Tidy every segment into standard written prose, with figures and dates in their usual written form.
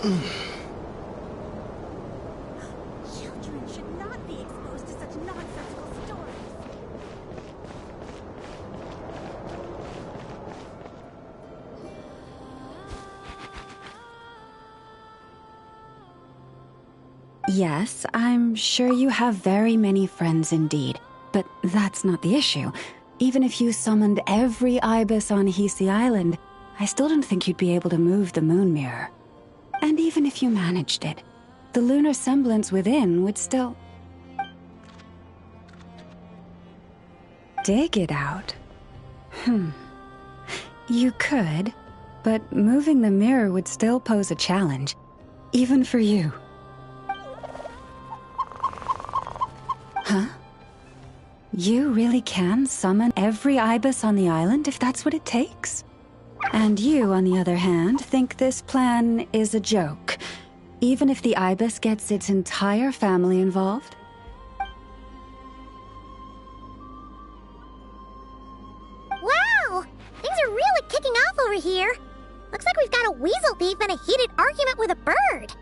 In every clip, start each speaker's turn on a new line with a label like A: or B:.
A: Children should not be exposed to such nonsensical stories.
B: Yes, I'm sure you have very many friends indeed, but that's not the issue. Even if you summoned every ibis on Hisi Island, I still don't think you'd be able to move the moon mirror. And even if you managed it, the lunar semblance within would still... Dig it out? You could, but moving the mirror would still pose a challenge, even for you. Huh? You really can summon every ibis on the island if that's what it takes? And you, on the other hand, think this plan is a joke, even if the ibis gets its entire family involved?
C: Wow! Things are really kicking off over here. Looks like we've got a weasel thief and a heated argument with a bird.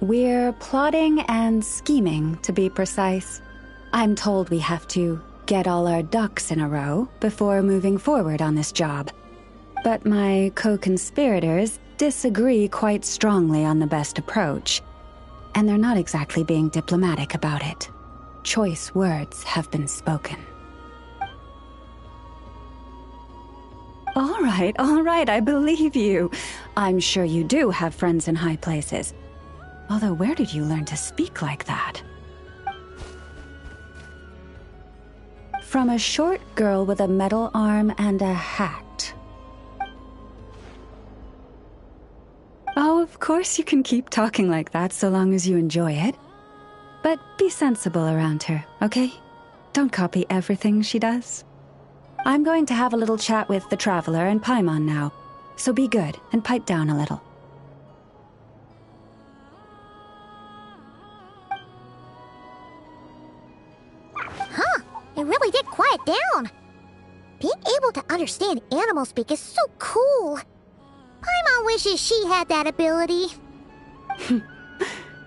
B: We're plotting and scheming, to be precise. I'm told we have to get all our ducks in a row before moving forward on this job. But my co-conspirators disagree quite strongly on the best approach, and they're not exactly being diplomatic about it. Choice words have been spoken. All right, I believe you. I'm sure you do have friends in high places. Although, where did you learn to speak like that? From a short girl with a metal arm and a hat. Oh, of course you can keep talking like that so long as you enjoy it. But be sensible around her, okay? Don't copy everything she does. I'm going to have a little chat with the Traveler and Paimon now, so be good and pipe down a little.
C: Huh, it really did quiet down. Being able to understand animal speak is so cool. Paimon wishes she had that ability.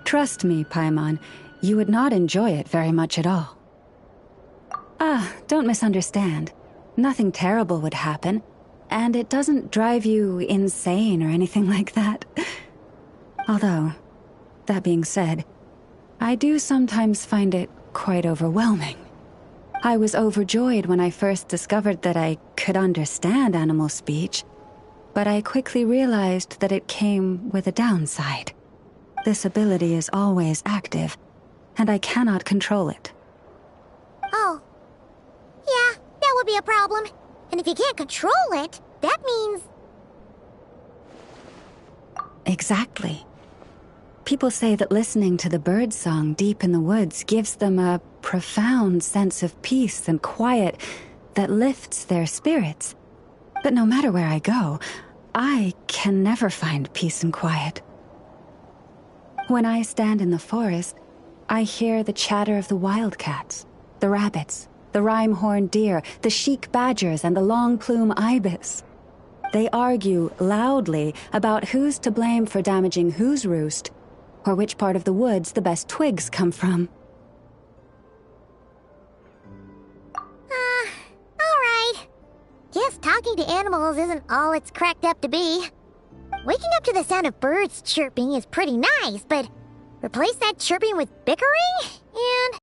B: Trust me, Paimon, you would not enjoy it very much at all. Don't misunderstand. Nothing terrible would happen, and it doesn't drive you insane or anything like that. Although, that being said, I do sometimes find it quite overwhelming. I was overjoyed when I first discovered that I could understand animal speech, but I quickly realized that it came with a downside. This ability is always active, and I cannot control it.
C: Oh. Yeah, that would be a problem. And if you can't control it, that means...
B: Exactly. People say that listening to the bird song deep in the woods gives them a profound sense of peace and quiet that lifts their spirits. But no matter where I go, I can never find peace and quiet. When I stand in the forest, I hear the chatter of the wildcats, the rabbits, the rhyme-horned deer, the chic badgers, and the long-plume ibis. They argue loudly about who's to blame for damaging whose roost, or which part of the woods the best twigs come from.
C: Alright. Guess talking to animals isn't all it's cracked up to be. Waking up to the sound of birds chirping is pretty nice, but replace that chirping with bickering, and...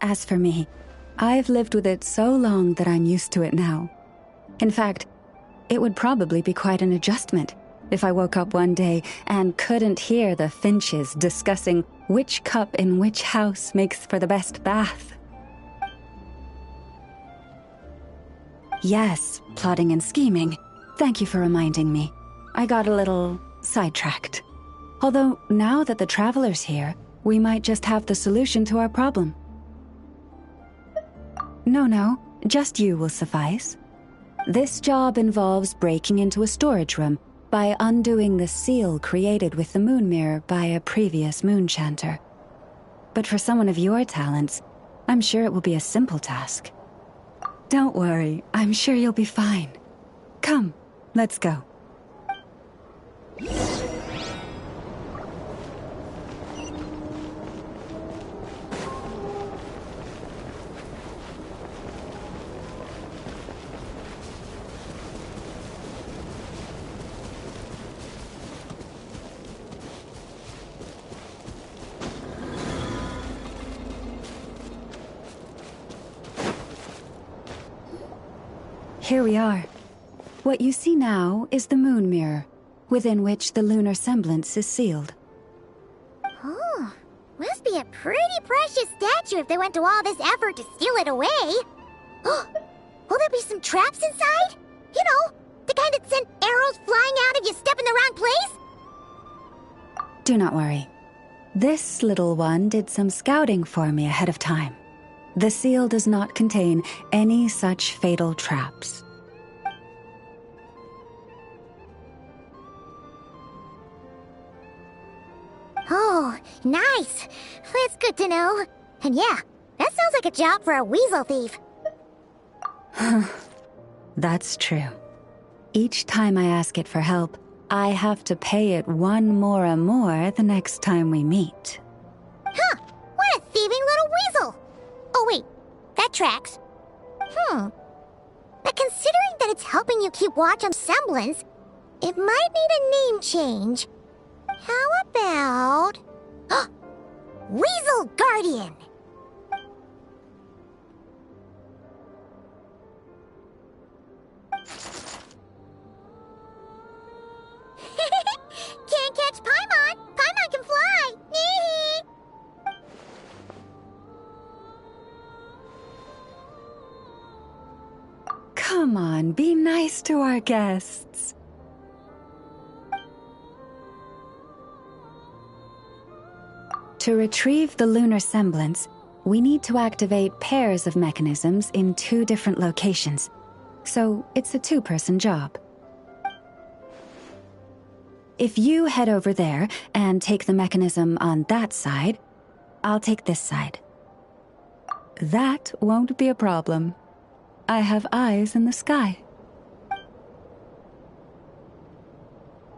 B: As for me, I've lived with it so long that I'm used to it now. In fact, it would probably be quite an adjustment if I woke up one day and couldn't hear the finches discussing which cup in which house makes for the best bath. Yes, plotting and scheming. Thank you for reminding me. I got a little sidetracked. Although, now that the Traveler's here, we might just have the solution to our problem. No, just you will suffice. This job involves breaking into a storage room by undoing the seal created with the moon mirror by a previous moon chanter. But for someone of your talents, I'm sure it will be a simple task. Don't worry, I'm sure you'll be fine. Come, let's go. Here we are. What you see now is the moon mirror, within which the lunar semblance is sealed.
C: Oh, must be a pretty precious statue if they went to all this effort to steal it away. Will there be some traps inside? You know, the kind that send arrows flying out if you step in the wrong place?
B: Do not worry. This little one did some scouting for me ahead of time. The seal does not contain any such fatal traps.
C: Oh, nice. That's good to know. And yeah, that sounds like a job for a weasel thief.
B: That's true. Each time I ask it for help, I have to pay it one more the next time we meet.
C: Huh, what a thieving little weasel! Oh wait, that tracks. But considering that it's helping you keep watch on semblance, it might need a name change. How about... Weasel Guardian! Can't catch Paimon! Paimon can fly!
B: Come on, be nice to our guests. To retrieve the lunar semblance, we need to activate pairs of mechanisms in 2 different locations. So it's a 2-person job. If you head over there and take the mechanism on that side, I'll take this side. That won't be a problem. I have eyes in the sky.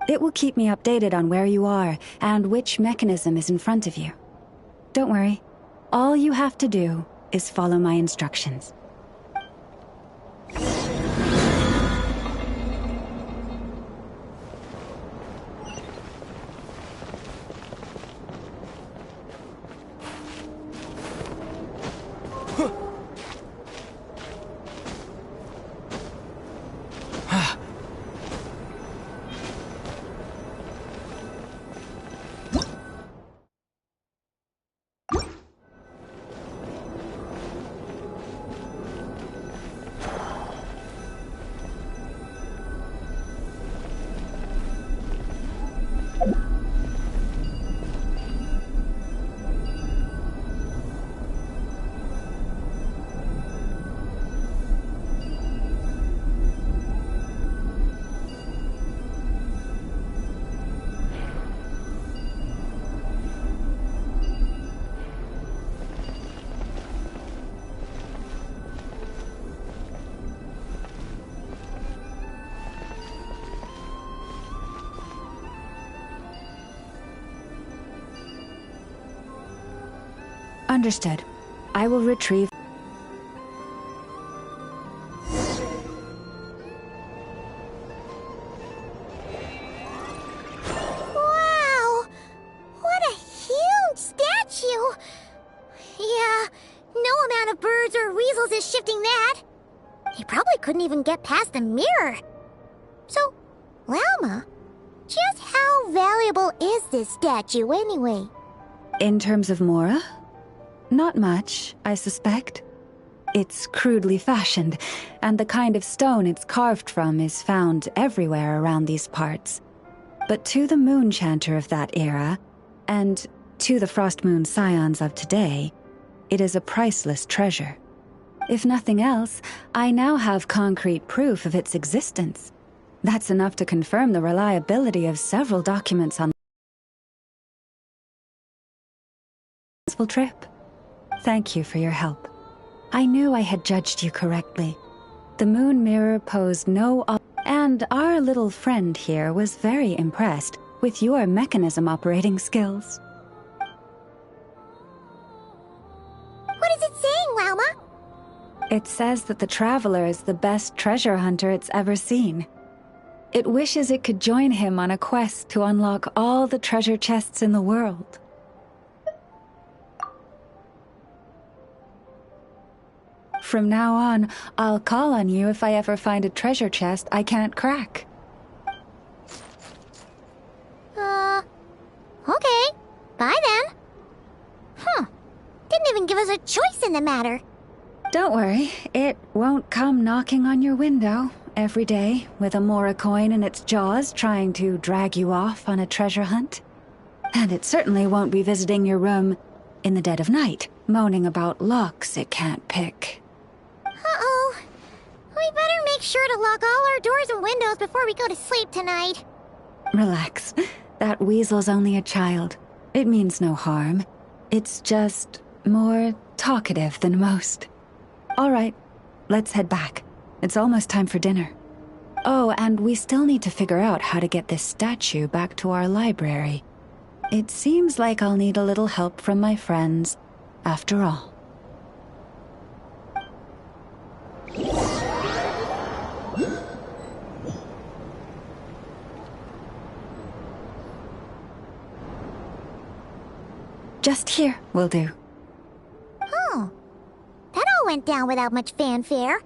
B: It will keep me updated on where you are and which mechanism is in front of you. Don't worry. All you have to do is follow my instructions. Understood. I will retrieve...
C: Wow! What a huge statue! Yeah, no amount of birds or weasels is shifting that. He probably couldn't even get past the mirror. So, Lalma, just how valuable is this statue anyway?
B: In terms of Mora? Not much, I suspect. It's crudely fashioned, and the kind of stone it's carved from is found everywhere around these parts. But to the moon chanter of that era, and to the Frost Moon scions of today, it is a priceless treasure. If nothing else, I now have concrete proof of its existence. That's enough to confirm the reliability of several documents on the trip. Thank you for your help. I knew I had judged you correctly. The moon mirror posed no and our little friend here was very impressed with your mechanism operating skills.
C: What is it saying, Lauma?
B: It says that the Traveler is the best treasure hunter it's ever seen. It wishes it could join him on a quest to unlock all the treasure chests in the world. From now on, I'll call on you if I ever find a treasure chest I can't crack.
C: Okay. Bye then. Didn't even give us a choice in the matter.
B: Don't worry, it won't come knocking on your window every day with a Mora coin in its jaws trying to drag you off on a treasure hunt. And it certainly won't be visiting your room in the dead of night, moaning about locks it can't pick.
C: Uh-oh. We better make sure to lock all our doors and windows before we go to sleep tonight.
B: Relax. That weasel's only a child. It means no harm. It's just more talkative than most. All right, let's head back. It's almost time for dinner. Oh, and we still need to figure out how to get this statue back to our library. It seems like I'll need a little help from my friends, after all. Just here will do.
C: Oh, that all went down without much fanfare.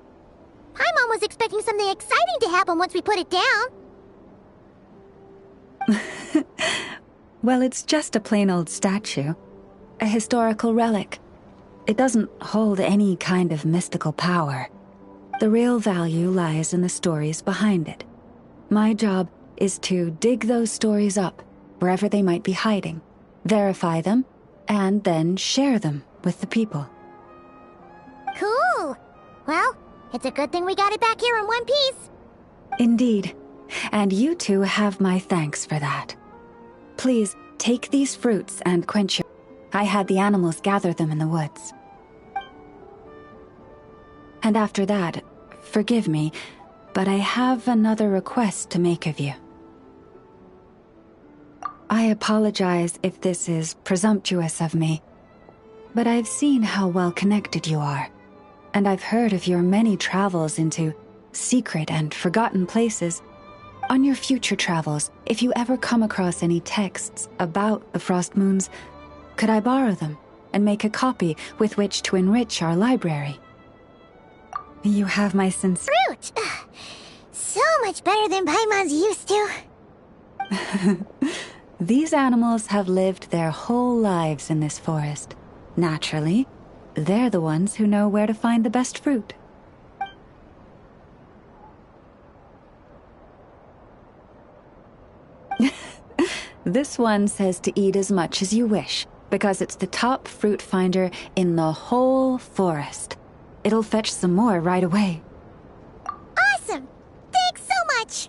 C: My mom was expecting something exciting to happen once we put it down.
B: Well, it's just a plain old statue. A historical relic. It doesn't hold any kind of mystical power. The real value lies in the stories behind it. My job is to dig those stories up, wherever they might be hiding, verify them, and then share them with the people.
C: Cool. Well, it's a good thing we got it back here in one piece.
B: Indeed. And you two have my thanks for that. Please, take these fruits and quench your... I had the animals gather them in the woods. And after that, forgive me, but I have another request to make of you. I apologize if this is presumptuous of me, but I've seen how well connected you are, and I've heard of your many travels into secret and forgotten places. On your future travels, if you ever come across any texts about the Frost Moons, could I borrow them and make a copy with which to enrich our library? You have my sincere...
C: Fruit! So much better than Paimon's used to.
B: These animals have lived their whole lives in this forest. Naturally, they're the ones who know where to find the best fruit. This one says to eat as much as you wish, because it's the top fruit finder in the whole forest. It'll fetch some more right away.
C: Awesome! Thanks so much!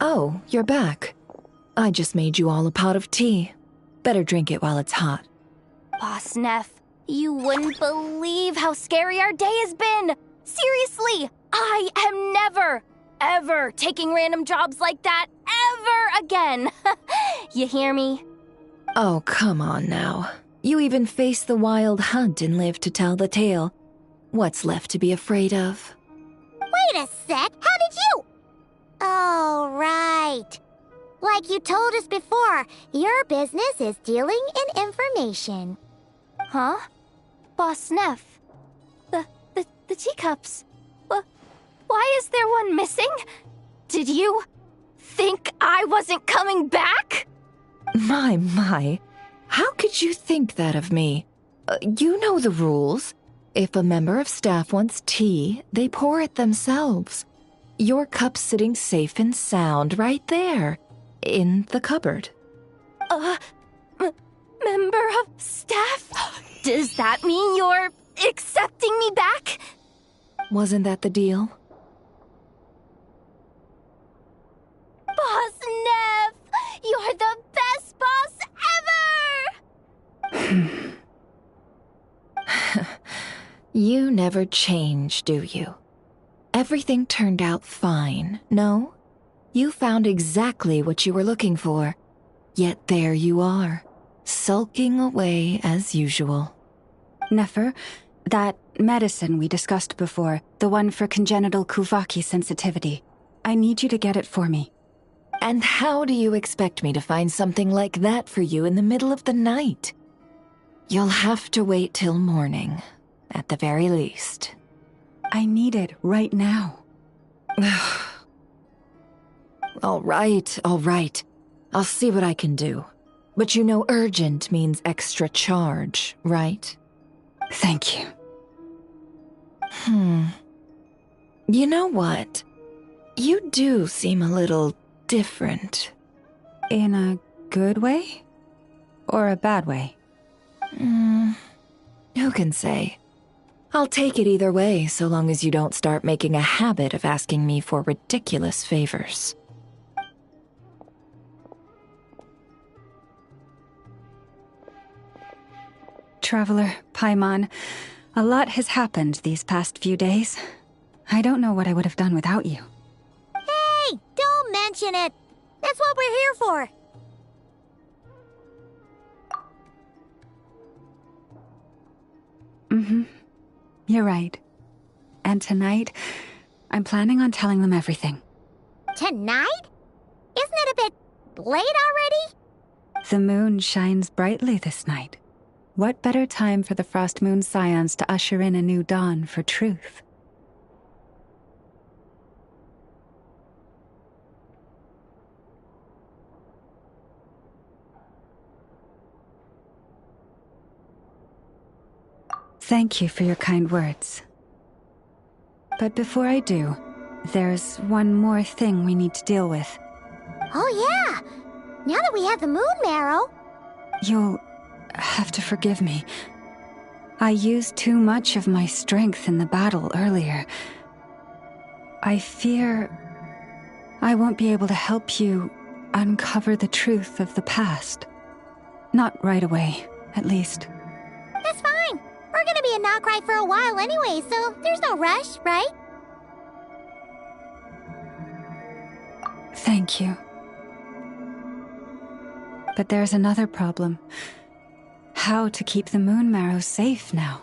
D: Oh, you're back. I just made you all a pot of tea. Better drink it while it's hot.
E: Boss Neff, you wouldn't believe how scary our day has been! Seriously, I am never, ever taking random jobs like that ever again. You hear me?
D: Oh, come on now. You even faced the wild hunt and lived to tell the tale. What's left to be afraid of?
C: Wait a sec, how did you? Oh, right. Like you told us before, your business is dealing in information.
E: Huh? Boss Neff. The teacups. Why is there one missing? Did you think I wasn't coming back?
D: My. How could you think that of me? You know the rules. If a member of staff wants tea, they pour it themselves. Your cup's sitting safe and sound right there, in the cupboard.
E: Member of staff? Does that mean you're accepting me back?
D: Wasn't that the deal?
E: Boss Neff! You're the best boss ever!
D: You never change, do you? Everything turned out fine, no? You found exactly what you were looking for. Yet there you are, sulking away as usual.
B: Nefer, that medicine we discussed before, the one for congenital Kuvaki sensitivity, I need you to get it for me.
D: And how do you expect me to find something like that for you in the middle of the night? You'll have to wait till morning, at the very least.
B: I need it right now.
D: All right. I'll see what I can do. But you know urgent means extra charge, right?
B: Thank you.
D: You know what? You do seem a little different.
B: In a good way? Or a bad way?
D: Who can say? I'll take it either way, so long as you don't start making a habit of asking me for ridiculous favors.
B: Traveler, Paimon, a lot has happened these past few days. I don't know what I would have done without you.
C: Hey, don't mention it. That's what we're here for.
B: You're right. And tonight, I'm planning on telling them everything.
C: Tonight? Isn't it a bit late already?
B: The moon shines brightly this night. What better time for the Frost Moon Scions to usher in a new dawn for truth? Thank you for your kind words. But before I do, there's one more thing we need to deal with.
C: Oh yeah! Now that we have the moon marrow...
B: You'll have to forgive me. I used too much of my strength in the battle earlier. I fear I won't be able to help you uncover the truth of the past. Not right away, at least.
C: That's fine. We're gonna be a Nokrai for a while anyway, so there's no rush, right?
B: Thank you. But there's another problem. How to keep the moon marrow safe now?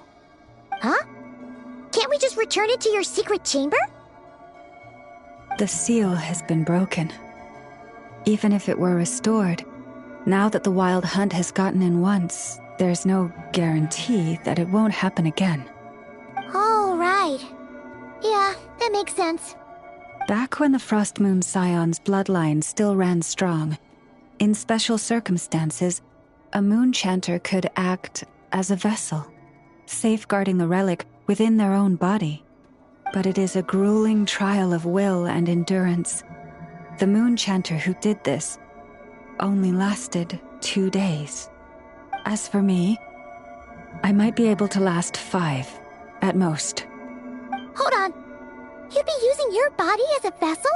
C: Huh? Can't we just return it to your secret chamber?
B: The seal has been broken. Even if it were restored, now that the wild hunt has gotten in once, there's no guarantee that it won't happen again.
C: Oh, right. Yeah, that makes sense.
B: Back when the Frost Moon Scion's bloodline still ran strong, in special circumstances, a moon chanter could act as a vessel, safeguarding the relic within their own body. But it is a grueling trial of will and endurance. The moon chanter who did this only lasted 2 days. As for me, I might be able to last 5, at most.
C: Hold on. You'd be using your body as a vessel?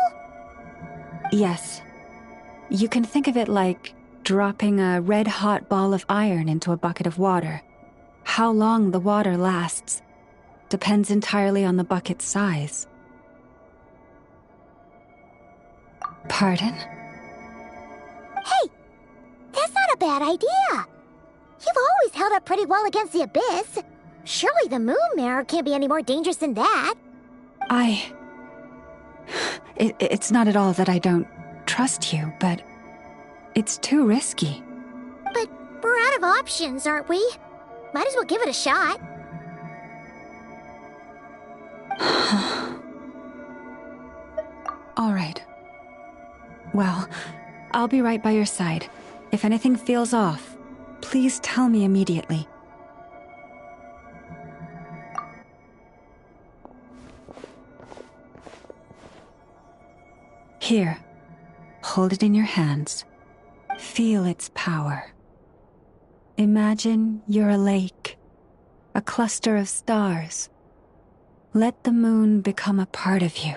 B: Yes. You can think of it like dropping a red-hot ball of iron into a bucket of water. How long the water lasts depends entirely on the bucket's size. Pardon?
C: Hey, that's not a bad idea. You've always held up pretty well against the abyss. Surely the moon mirror can't be any more dangerous than that.
B: It's not at all that I don't trust you, but it's too risky.
C: But we're out of options, aren't we? Might as well give it a shot.
B: All right. Well, I'll be right by your side. If anything feels off, please tell me immediately. Here, hold it in your hands. Feel its power. Imagine you're a lake, a cluster of stars. Let the moon become a part of you.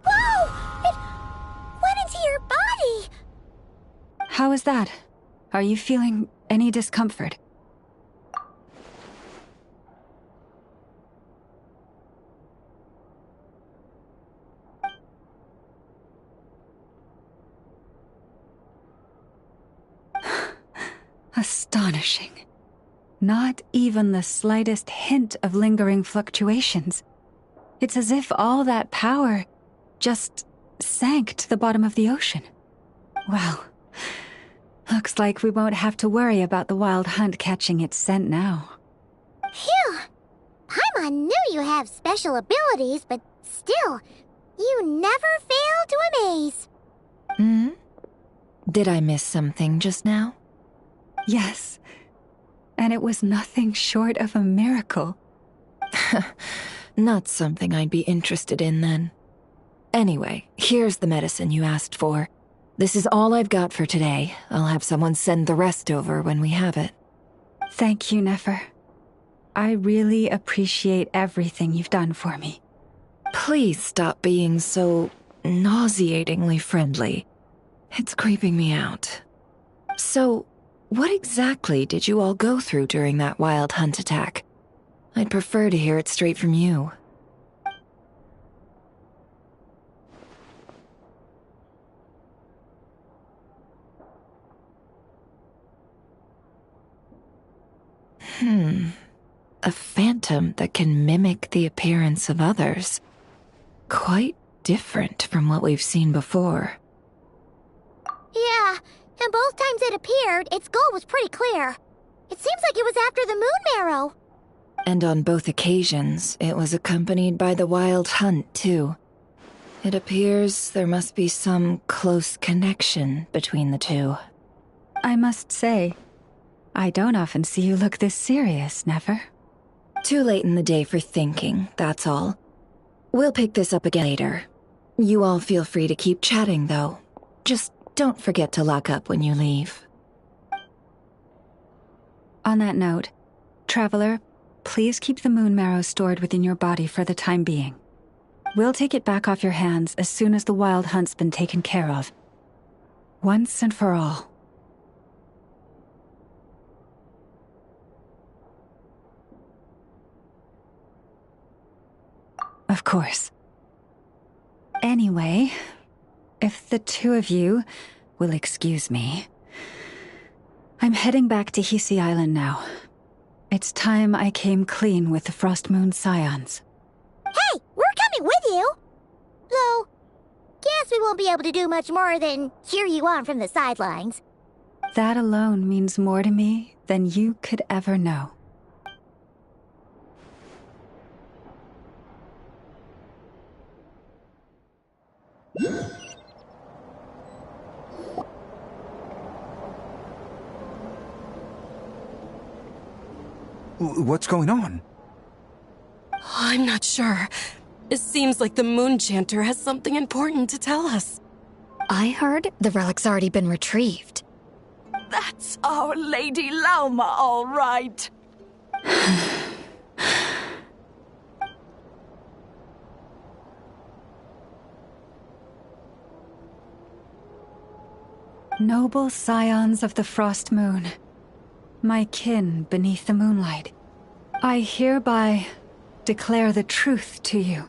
C: Whoa! It went into your body!
B: How is that? Are you feeling any discomfort? Astonishing. Not even the slightest hint of lingering fluctuations. It's as if all that power just sank to the bottom of the ocean. Well, looks like we won't have to worry about the wild hunt catching its scent now.
C: Phew! Paimon knew you have special abilities, but still, you never fail to amaze.
D: Did I miss something just now?
B: Yes, and it was nothing short of a miracle.
D: Not something I'd be interested in then. Anyway, here's the medicine you asked for. This is all I've got for today. I'll have someone send the rest over when we have it.
B: Thank you, Nefer. I really appreciate everything you've done for me.
D: Please stop being so nauseatingly friendly. It's creeping me out. So, what exactly did you all go through during that wild hunt attack? I'd prefer to hear it straight from you. A phantom that can mimic the appearance of others. Quite different from what we've seen before.
C: Yeah, and both times it appeared, its goal was pretty clear. It seems like it was after the moon marrow.
D: And on both occasions, it was accompanied by the wild hunt, too. It appears there must be some close connection between the two.
B: I must say, I don't often see you look this serious, Nefer.
D: Too late in the day for thinking, that's all. We'll pick this up again later. You all feel free to keep chatting, though. Just don't forget to lock up when you leave.
B: On that note, Traveler, please keep the moon marrow stored within your body for the time being. We'll take it back off your hands as soon as the wild hunt's been taken care of. Once and for all. Of course. Anyway, if the two of you will excuse me, I'm heading back to Hisi Island now. It's time I came clean with the Frost Moon Scions.
C: Hey, we're coming with you! Though, guess we won't be able to do much more than cheer you on from the sidelines.
B: That alone means more to me than you could ever know.
F: What's going on?
G: I'm not sure. It seems like the Moon Chanter has something important to tell us.
E: I heard the relic's already been retrieved.
A: That's our Lady Lauma, all right.
B: Noble scions of the Frost Moon, my kin beneath the moonlight, I hereby declare the truth to you.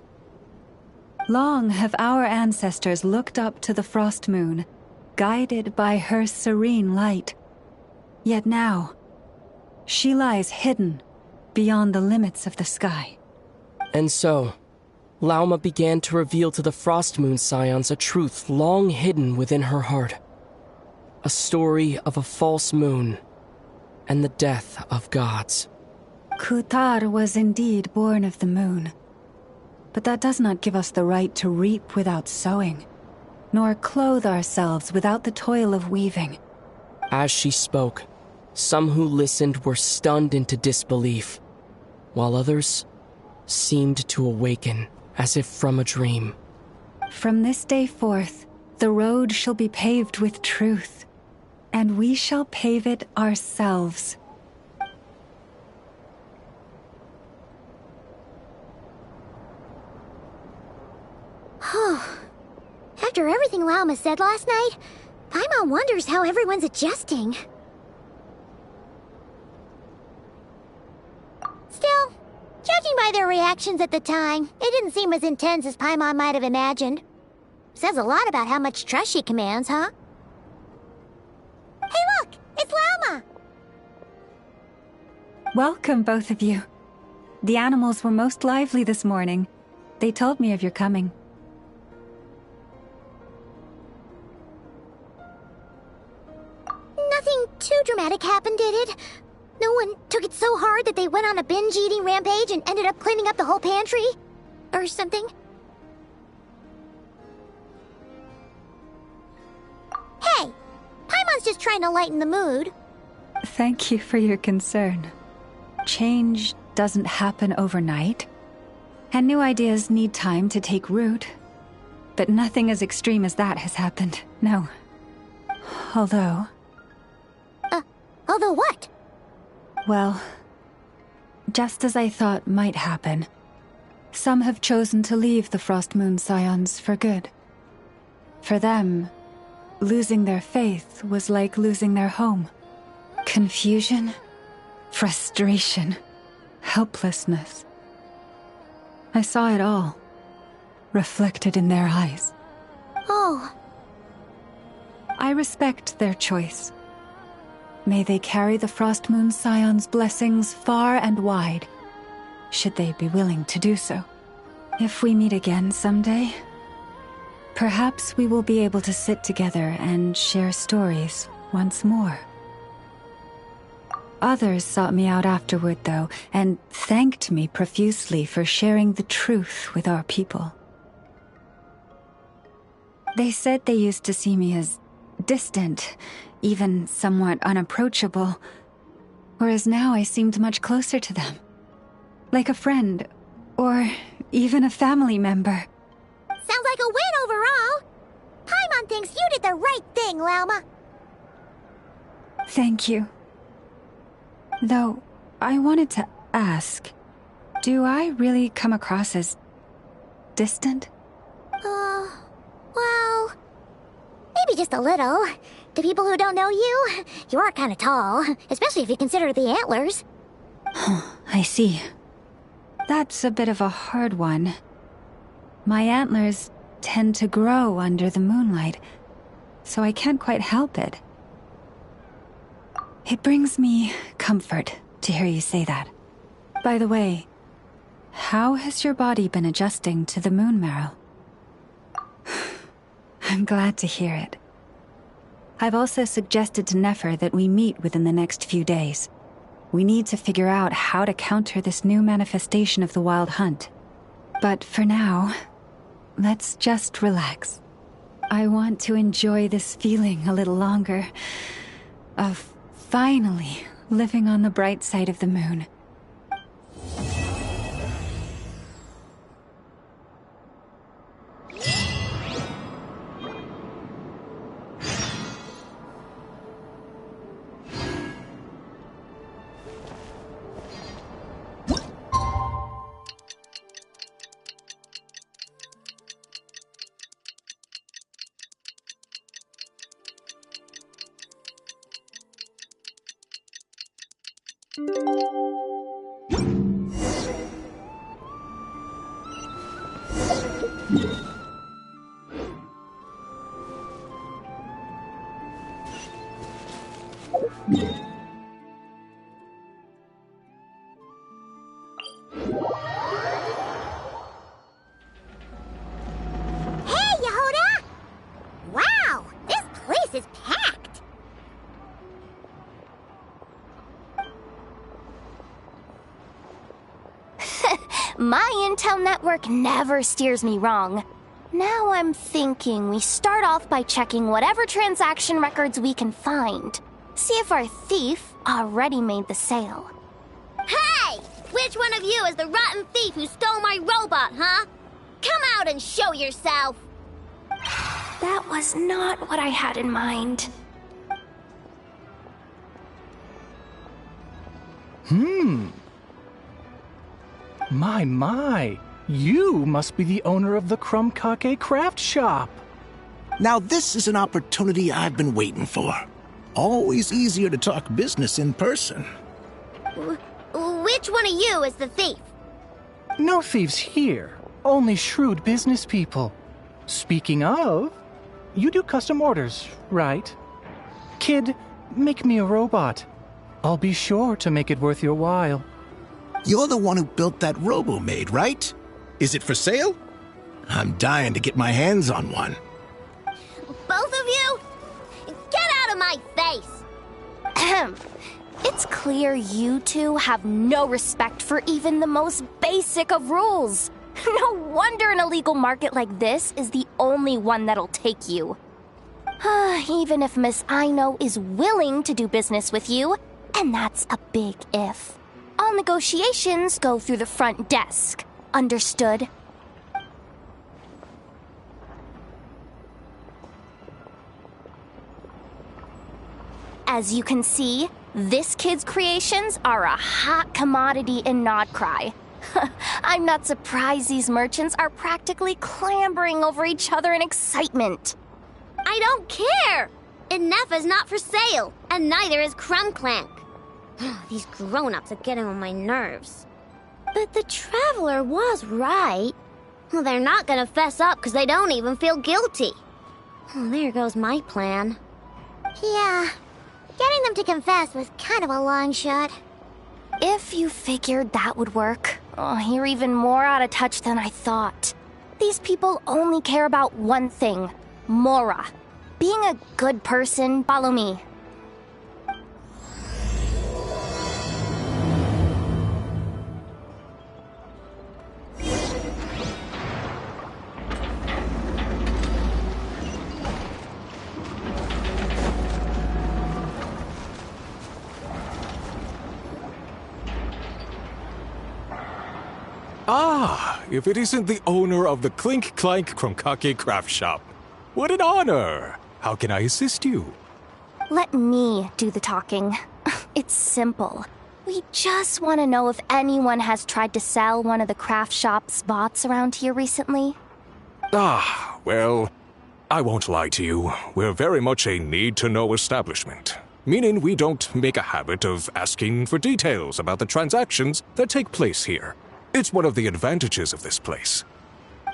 B: Long have our ancestors looked up to the frost moon, guided by her serene light. Yet now, she lies hidden beyond the limits of the sky.
H: And so, Lauma began to reveal to the Frost Moon Scions a truth long hidden within her heart. A story of a false moon and the death of gods.
B: Kutar was indeed born of the moon. But that does not give us the right to reap without sowing, nor clothe ourselves without the toil of weaving.
H: As she spoke, some who listened were stunned into disbelief, while others seemed to awaken as if from a dream.
B: From this day forth, the road shall be paved with truth, and we shall pave it ourselves.
C: After everything Lauma said last night, Paimon wonders how everyone's adjusting. Still, judging by their reactions at the time, it didn't seem as intense as Paimon might have imagined. Says a lot about how much trust she commands, huh? Hey look! It's Lauma!
B: Welcome, both of you. The animals were most lively this morning. They told me of your coming.
C: Nothing too dramatic happened, did it? No one took it so hard that they went on a binge-eating rampage and ended up cleaning up the whole pantry? Or something? Hey! Paimon's just trying to lighten the mood.
B: Thank you for your concern. Change doesn't happen overnight, and new ideas need time to take root. But nothing as extreme as that has happened, no. Although...
C: Although what?
B: Well, just as I thought might happen, some have chosen to leave the Frost Moon Scions for good. For them, losing their faith was like losing their home. Confusion, frustration, helplessness. I saw it all, reflected in their eyes.
C: Oh.
B: I respect their choice. May they carry the Frost Moon Scion's blessings far and wide, should they be willing to do so. If we meet again someday, perhaps we will be able to sit together and share stories once more. Others sought me out afterward, though, and thanked me profusely for sharing the truth with our people. They said they used to see me as distant, even somewhat unapproachable, whereas now I seemed much closer to them. Like a friend, or even a family member.
C: Sounds like a win overall! Paimon thinks you did the right thing, Lauma.
B: Thank you. Though, I wanted to ask, do I really come across as distant?
C: Well, maybe just a little. To people who don't know you, you are kind of tall, especially if you consider the antlers.
B: I see. That's a bit of a hard one. My antlers tend to grow under the moonlight, so I can't quite help it. It brings me comfort to hear you say that. By the way, how has your body been adjusting to the moon marrow? I'm glad to hear it. I've also suggested to Nefer that we meet within the next few days. We need to figure out how to counter this new manifestation of the Wild Hunt. But for now, let's just relax. I want to enjoy this feeling a little longer of finally living on the bright side of the moon.
C: Hey, Yehuda! Wow, this place is packed.
E: My intel network never steers me wrong. Now I'm thinking we start off by checking whatever transaction records we can find. See if our thief already made the sale.
C: Hey! Which one of you is the rotten thief who stole my robot, huh? Come out and show yourself!
E: That was not what I had in mind.
I: My. You must be the owner of the Krumkake craft shop.
J: Now this is an opportunity I've been waiting for. Always easier to talk business in person.
C: Which one of you is the thief?
I: No thieves here, only shrewd business people. Speaking of, you do custom orders, right? Kid, make me a robot. I'll be sure to make it worth your while.
J: You're the one who built that robo-maid, right? Is it for sale? I'm dying to get my hands on one.
C: Both of you? Get out of my face!
E: Ahem. It's clear you two have no respect for even the most basic of rules. No wonder an illegal market like this is the only one that'll take you. Even if Miss Aino is willing to do business with you, and that's a big if. All negotiations go through the front desk. Understood? As you can see, this kid's creations are a hot commodity in Nodcry. I'm not surprised these merchants are practically clambering over each other in excitement.
C: I don't care! Inefa's not for sale, and neither is Krumklank. These grown-ups are getting on my nerves. But the Traveler was right. Well, they're not gonna fess up because they don't even feel guilty. Oh, there goes my plan. Yeah, getting them to confess was kind of a long shot.
E: If you figured that would work, you're even more out of touch than I thought. These people only care about one thing, Mora. Being a good person. Follow me.
K: Ah, if it isn't the owner of the Clink Clank Krumkake craft shop. What an honor! How can I assist you?
E: Let me do the talking. It's simple. We just want to know if anyone has tried to sell one of the craft shop's bots around here recently.
K: Ah, well, I won't lie to you. We're very much a need-to-know establishment. Meaning we don't make a habit of asking for details about the transactions that take place here. It's one of the advantages of this place.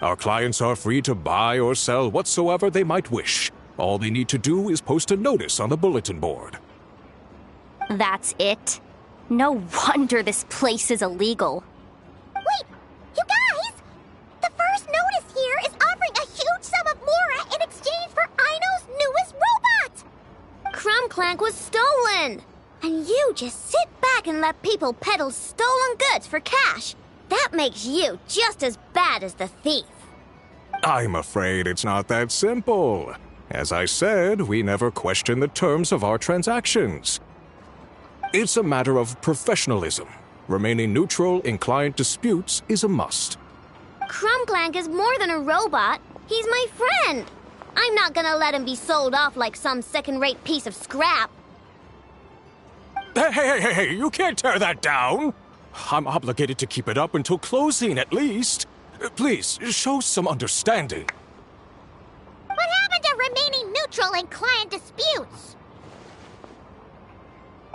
K: Our clients are free to buy or sell whatsoever they might wish. All they need to do is post a notice on the bulletin board.
E: That's it? No wonder this place is illegal.
C: Wait, you guys! The first notice here is offering a huge sum of Mora in exchange for Aino's newest robot! Krumklank was stolen! And you just sit back and let people peddle stolen goods for cash. That makes you just as bad as the thief.
K: I'm afraid it's not that simple. As I said, we never question the terms of our transactions. It's a matter of professionalism. Remaining neutral in client disputes is a must.
C: Krumklank is more than a robot. He's my friend. I'm not gonna let him be sold off like some second-rate piece of scrap.
K: Hey, you can't tear that down! I'm obligated to keep it up until closing, at least. Please, show some understanding.
C: What happened to remaining neutral in client disputes?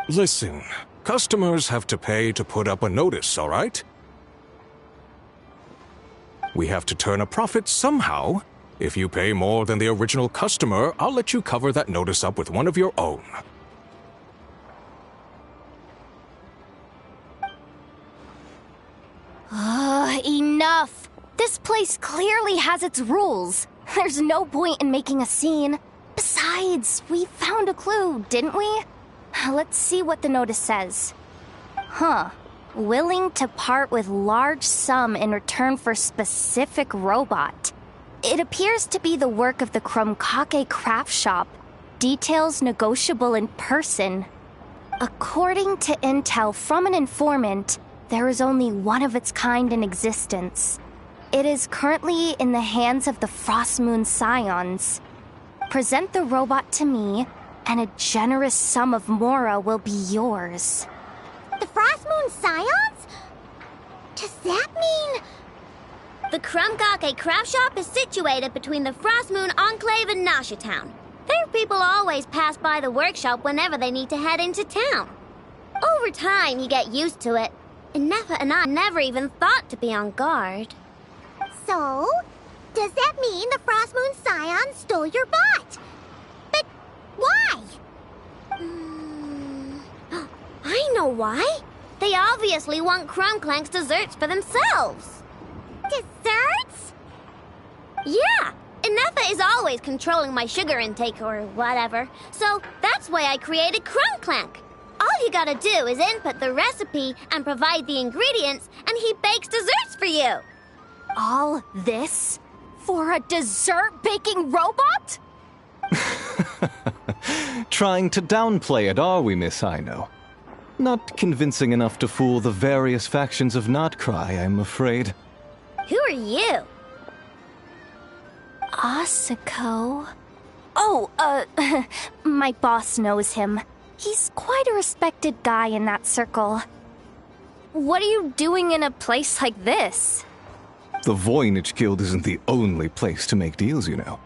K: Listen, customers have to pay to put up a notice, all right? We have to turn a profit somehow. If you pay more than the original customer, I'll let you cover that notice up with one of your own.
E: Enough! This place clearly has its rules. There's no point in making a scene. Besides, we found a clue, didn't we? Let's see what the notice says. Huh. Willing to part with large sum in return for specific robot. It appears to be the work of the Krumkake craft shop. Details negotiable in person. According to intel from an informant, there is only one of its kind in existence. It is currently in the hands of the Frost Moon Scions. Present the robot to me, and a generous sum of Mora will be yours.
C: The Frost Moon Scions? Does that mean...
L: The Krumkake craft shop is situated between the Frost Moon Enclave and Nasha Town. Their people always pass by the workshop whenever they need to head into town. Over time, you get used to it. And Nefa and I never even thought to be on guard.
C: So, does that mean the Frost Moon Scions stole your bot? But why?
L: I know why. They obviously want Krumklank's desserts for themselves.
C: Desserts?
L: Yeah, and Nefa is always controlling my sugar intake or whatever, so that's why I created Krumklank. All you gotta do is input the recipe and provide the ingredients, and he bakes desserts for you.
E: All this? For a dessert-baking robot?
M: Trying to downplay it, are we, Miss Aino? Not convincing enough to fool the various factions of Notcry, I'm afraid.
L: Who are you?
E: Asako? Oh, my boss knows him. He's quite a respected guy in that circle. What are you doing in a place like this?
M: The Voynich Guild isn't the only place to make deals, you know.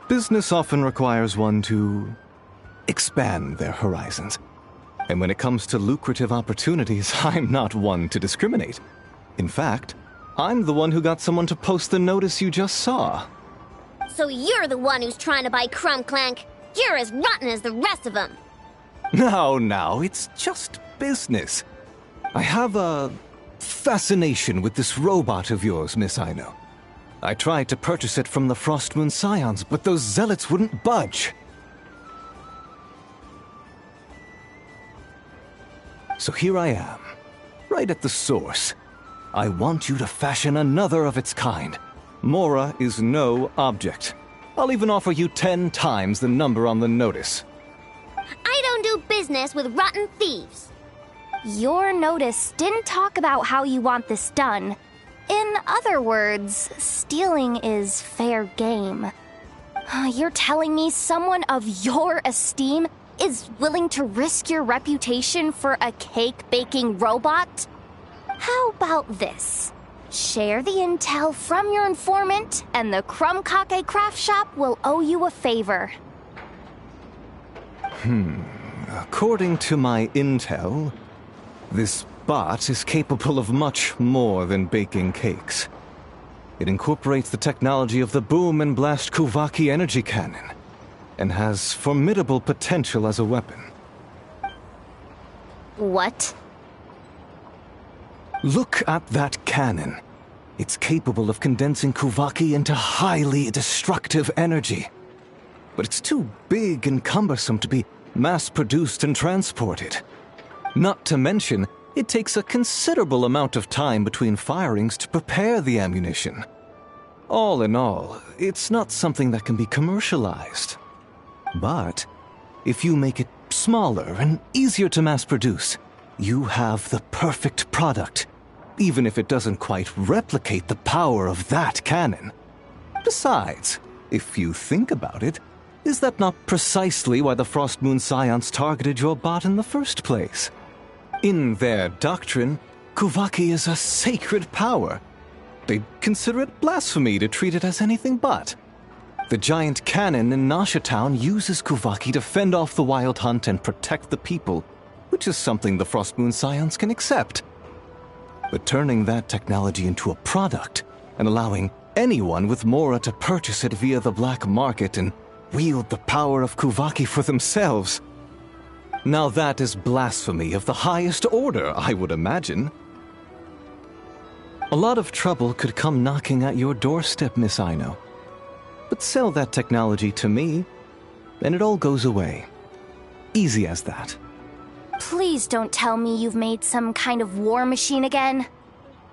M: Business often requires one to expand their horizons. And when it comes to lucrative opportunities, I'm not one to discriminate. In fact, I'm the one who got someone to post the notice you just saw.
L: So you're the one who's trying to buy Krumklank. You're as rotten as the rest of them.
M: Now, it's just business. I have a fascination with this robot of yours, Miss Aino. I tried to purchase it from the Frost Moon Scions, but those zealots wouldn't budge. So here I am, right at the source. I want you to fashion another of its kind. Mora is no object. I'll even offer you 10 times the number on the notice.
L: I don't do business with rotten thieves.
E: Your notice didn't talk about how you want this done. In other words, stealing is fair game. You're telling me someone of your esteem is willing to risk your reputation for a cake-baking robot? How about this? Share the intel from your informant, and the Krumkake craft shop will owe you a favor.
M: According to my intel, this bot is capable of much more than baking cakes. It incorporates the technology of the Boom and Blast Kuvaki energy cannon, and has formidable potential as a weapon.
E: What?
M: Look at that cannon. It's capable of condensing Kuvaki into highly destructive energy. But it's too big and cumbersome to be mass-produced and transported. Not to mention, it takes a considerable amount of time between firings to prepare the ammunition. All in all, it's not something that can be commercialized. But if you make it smaller and easier to mass-produce, you have the perfect product, even if it doesn't quite replicate the power of that cannon. Besides, if you think about it, is that not precisely why the Frost Moon Scions targeted your bot in the first place? In their doctrine, Kuvaki is a sacred power. They'd consider it blasphemy to treat it as anything but. The giant cannon in Nasha Town uses Kuvaki to fend off the Wild Hunt and protect the people, which is something the Frost Moon Scions can accept. But turning that technology into a product and allowing anyone with Mora to purchase it via the black market and wield the power of Kuvaki for themselves. Now that is blasphemy of the highest order, I would imagine. A lot of trouble could come knocking at your doorstep, Miss Aino. But sell that technology to me, and it all goes away. Easy as that.
E: Please don't tell me you've made some kind of war machine again.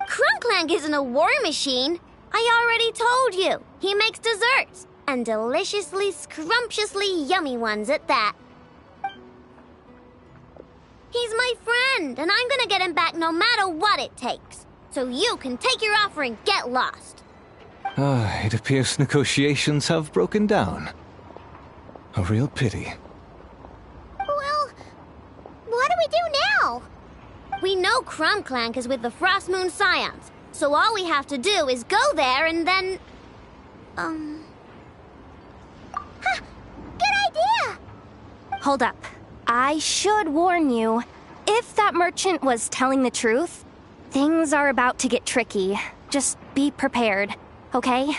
L: Crunklank isn't a war machine. I already told you. He makes desserts, and deliciously, scrumptiously yummy ones at that. He's my friend, and I'm gonna get him back no matter what it takes. So you can take your offer and get lost.
M: It appears negotiations have broken down. A real pity.
C: Well, what do we do now?
L: We know Crunklank is with the Frost Moon Scions, so all we have to do is go there and then...
C: Huh, good idea!
E: Hold up. I should warn you, if that merchant was telling the truth, things are about to get tricky. Just be prepared, okay?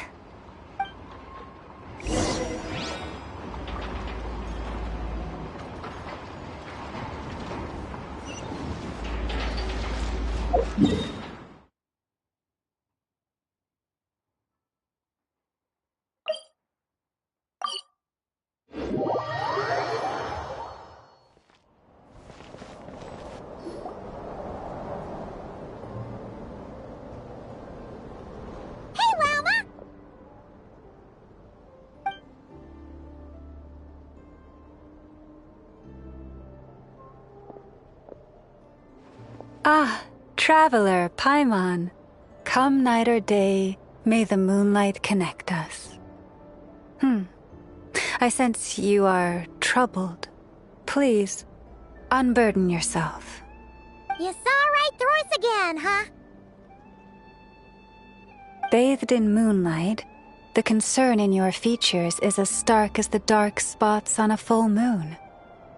B: Ah, traveler, Paimon. Come night or day, may the moonlight connect us. I sense you are troubled. Please, unburden yourself.
C: You saw right through us again, huh?
B: Bathed in moonlight, the concern in your features is as stark as the dark spots on a full moon,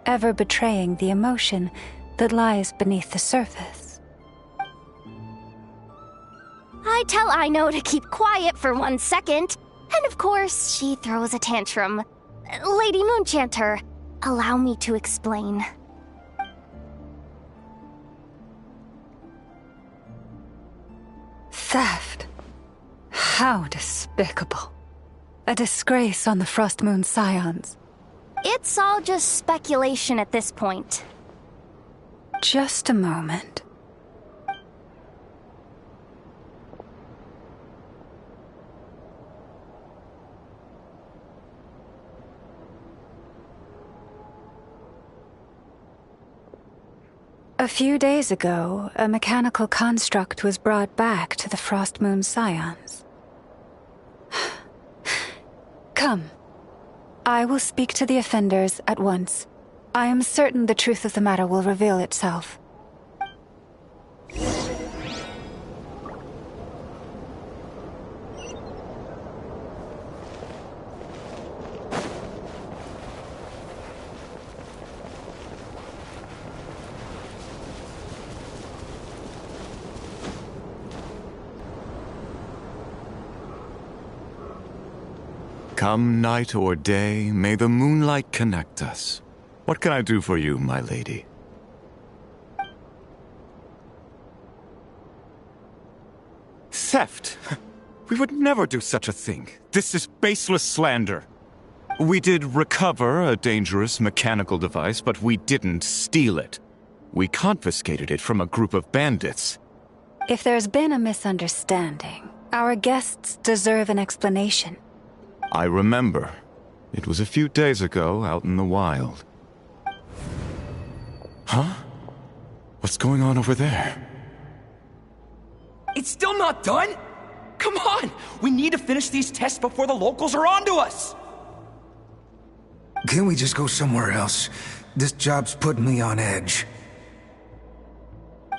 B: ever betraying the emotion that lies beneath the surface.
E: I tell Aino to keep quiet for 1 second, and of course, she throws a tantrum. Lady Moonchanter, allow me to explain.
B: Theft. How despicable. A disgrace on the Frost Moon Scions.
E: It's all just speculation at this point.
B: Just a moment. A few days ago, a mechanical construct was brought back to the Frost Moon Scions. Come. I will speak to the offenders at once. I am certain the truth of the matter will reveal itself.
N: Come night or day, may the moonlight connect us. What can I do for you, my lady?
F: Theft? We would never do such a thing. This is baseless slander. We did recover a dangerous mechanical device, but we didn't steal it. We confiscated it from a group of bandits.
B: If there's been a misunderstanding, our guests deserve an explanation.
N: I remember. It was a few days ago out in the wild. Huh? What's going on over there?
O: It's still not done? Come on! We need to finish these tests before the locals are onto us!
F: Can't we just go somewhere else? This job's putting me on edge.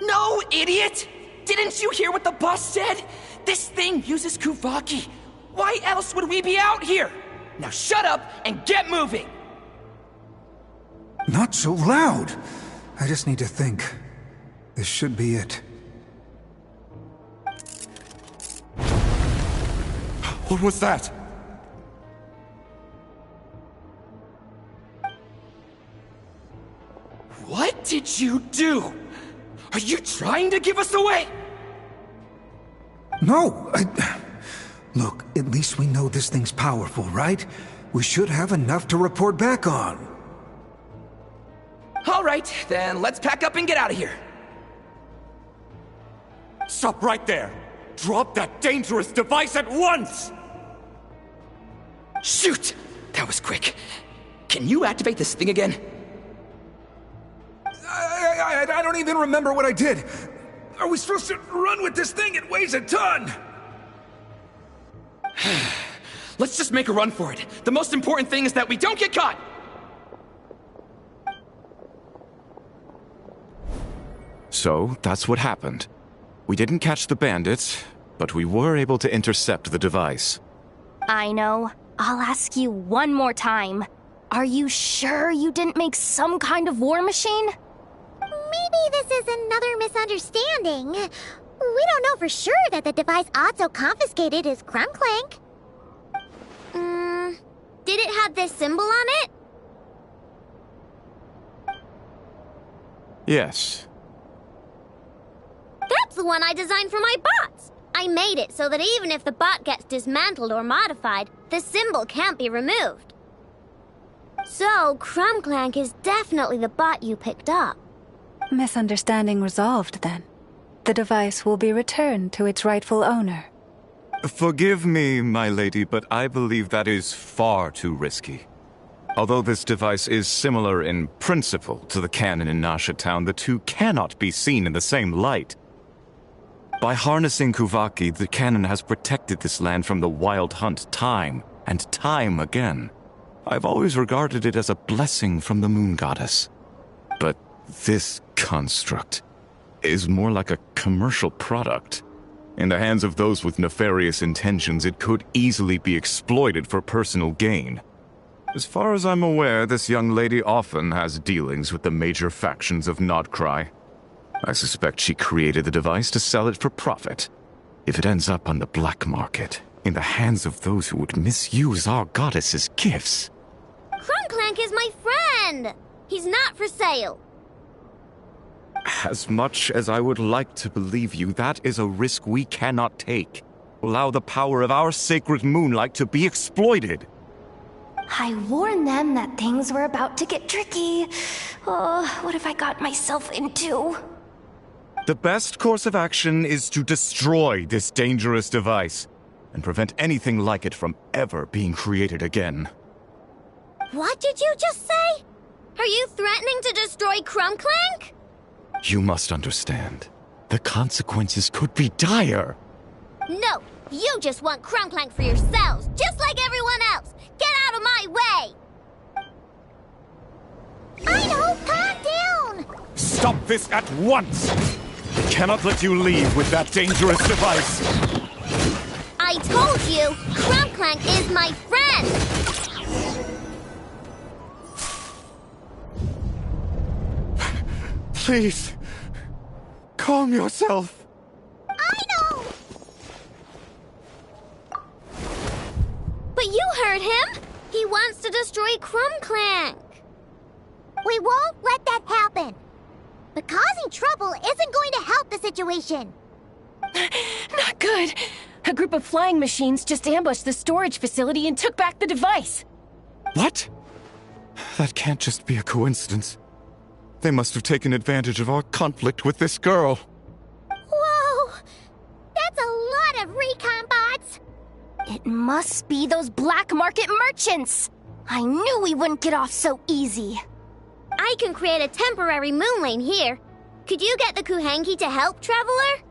O: No, idiot! Didn't you hear what the boss said? This thing uses Kuvaki. Why else would we be out here? Now shut up and get moving!
F: Not so loud! I just need to think. This should be it.
N: What was that?
O: What did you do? Are you trying to give us away?
P: No, Look, at least we know this thing's powerful, right? We should have enough to report back on.
O: All right, then let's pack up and get out of here.
F: Stop right there! Drop that dangerous device at once!
O: Shoot! That was quick. Can you activate this thing again?
P: I don't even remember what I did. Are we supposed to run with this thing? It weighs a ton!
O: Let's just make a run for it. The most important thing is that we don't get caught!
F: So, that's what happened. We didn't catch the bandits, but we were able to intercept the device.
E: I know. I'll ask you one more time. Are you sure you didn't make some kind of war machine?
C: Maybe this is another misunderstanding. We don't know for sure that the device Otso confiscated is Crumclank.
L: Did it have this symbol on it?
F: Yes.
L: That's the one I designed for my bots! I made it so that even if the bot gets dismantled or modified, the symbol can't be removed. So, Crumclank is definitely the bot you picked up.
B: Misunderstanding resolved, then. The device will be returned to its rightful owner.
F: Forgive me, my lady, but I believe that is far too risky. Although this device is similar in principle to the cannon in Nasha Town, the two cannot be seen in the same light. By harnessing Kuvaki, the cannon has protected this land from the wild hunt time and time again. I've always regarded it as a blessing from the moon goddess. But this construct is more like a commercial product. In the hands of those with nefarious intentions, it could easily be exploited for personal gain. As far as I'm aware, this young lady often has dealings with the major factions of Nodcry. I suspect she created the device to sell it for profit. If it ends up on the black market, in the hands of those who would misuse our goddess's gifts...
L: Crumclank is my friend! He's not for sale.
F: As much as I would like to believe you, that is a risk we cannot take. Allow the power of our sacred moonlight to be exploited.
E: I warned them that things were about to get tricky. Oh, what have I got myself into?
F: The best course of action is to destroy this dangerous device and prevent anything like it from ever being created again.
L: What did you just say? Are you threatening to destroy Crumclank?
F: You must understand. The consequences could be dire.
L: No, you just want Crumclank for yourselves, just like everyone else. Get out of my way!
C: I know, calm down!
F: Stop this at once! I cannot let you leave with that dangerous device.
L: I told you, Crumclank is my friend!
F: Please, calm yourself.
C: I know!
L: But you heard him! He wants to destroy Crumclank!
C: We won't let that happen! But causing trouble isn't going to help the situation!
G: Not good! A group of flying machines just ambushed the storage facility and took back the device!
F: What? That can't just be a coincidence. They must have taken advantage of our conflict with this girl.
C: Whoa! That's a lot of recon bots!
E: It must be those black market merchants! I knew we wouldn't get off so easy.
L: I can create a temporary moon lane here. Could you get the Kuhenki to help, Traveler?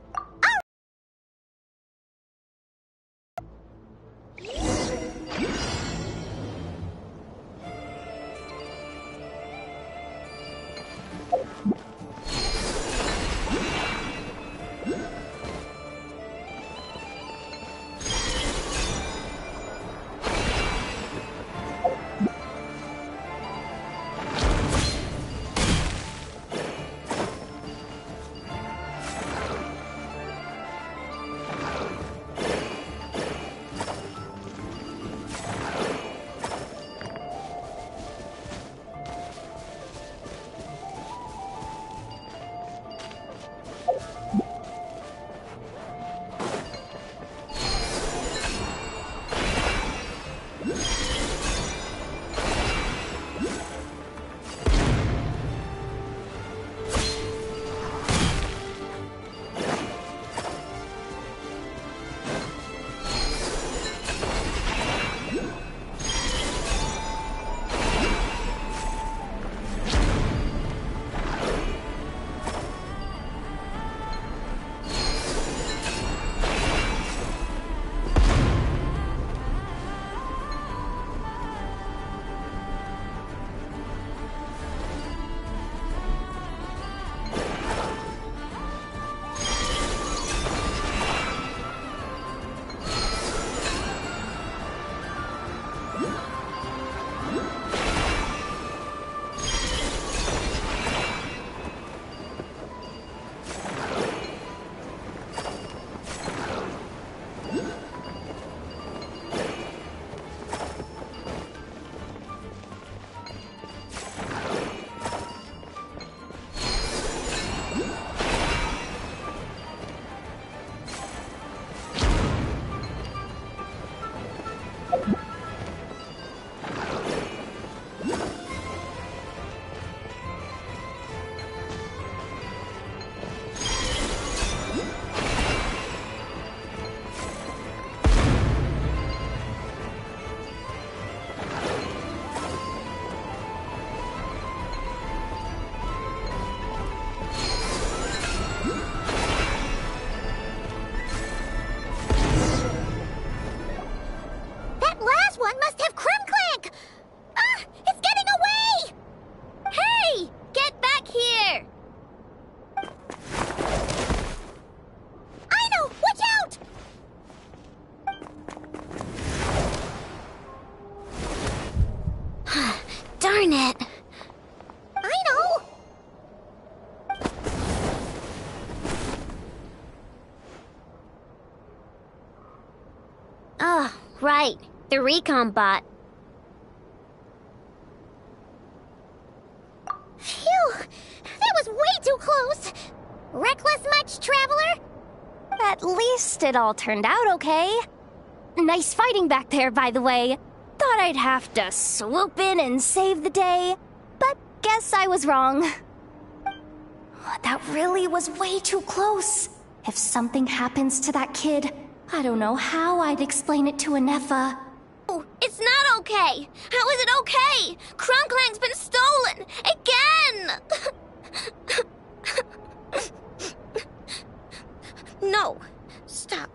L: Right, the recon bot.
C: Phew! That was way too close! Reckless much, Traveler?
E: At least it all turned out okay. Nice fighting back there, by the way. Thought I'd have to swoop in and save the day, but guess I was wrong. That really was way too close. If something happens to that kid, I don't know how I'd explain it to Anefa.
L: Oh, it's not okay! How is it okay? Crumclang's been stolen! Again! No. Stop.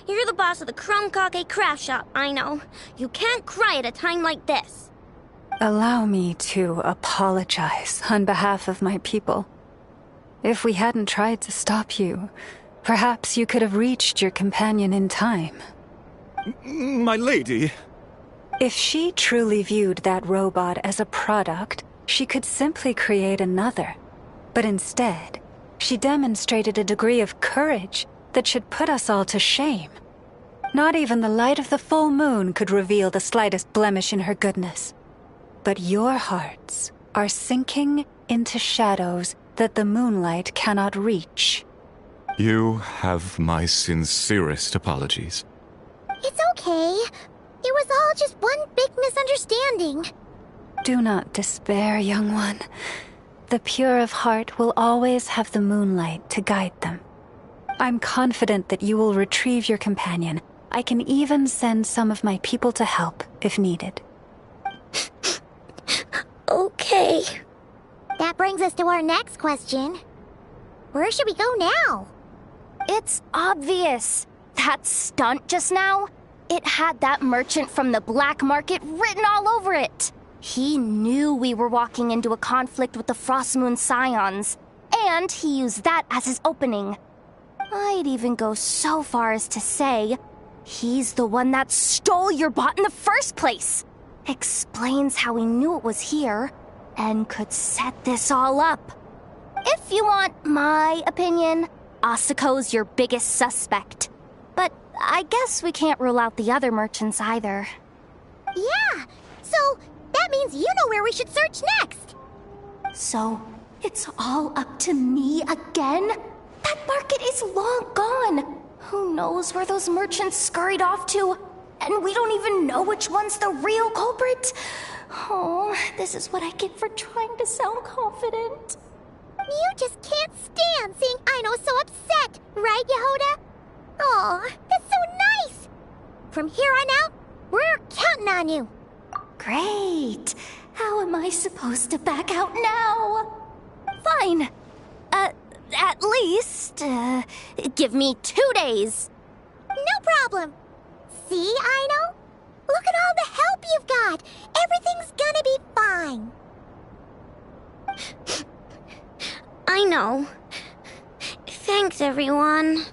L: You're the boss of the Crumkake craft shop, I know. You can't cry at a time like this.
B: Allow me to apologize on behalf of my people. If we hadn't tried to stop you, perhaps you could have reached your companion in time.
F: My lady.
B: If she truly viewed that robot as a product, she could simply create another. But instead, she demonstrated a degree of courage that should put us all to shame. Not even the light of the full moon could reveal the slightest blemish in her goodness. But your hearts are sinking into shadows that the moonlight cannot reach.
N: You have my sincerest apologies.
C: It's okay. It was all just one big misunderstanding.
B: Do not despair, young one. The pure of heart will always have the moonlight to guide them. I'm confident that you will retrieve your companion. I can even send some of my people to help, if needed.
C: Okay. That brings us to our next question. Where should we go now?
E: It's obvious. That stunt just now, it had that merchant from the black market written all over it. He knew we were walking into a conflict with the Frostmoon Scions, and he used that as his opening. I'd even go so far as to say, he's the one that stole your bot in the first place. Explains how he knew it was here, and could set this all up. If you want my opinion, Asiko's your biggest suspect. But I guess we can't rule out the other merchants either.
C: Yeah, so that means you know where we should search next.
E: So, it's all up to me again? That market is long gone. Who knows where those merchants scurried off to? And we don't even know which one's the real culprit. Oh, this is what I get for trying to sound confident.
C: You just can't stand seeing Aino so upset, right, Yehoda? Aw, that's so nice! From here on out, we're counting on you.
E: Great. How am I supposed to back out now? Fine. At least, give me 2 days.
C: No problem. See, Aino? Look at all the help you've got. Everything's gonna be fine.
L: I know. Thanks, everyone.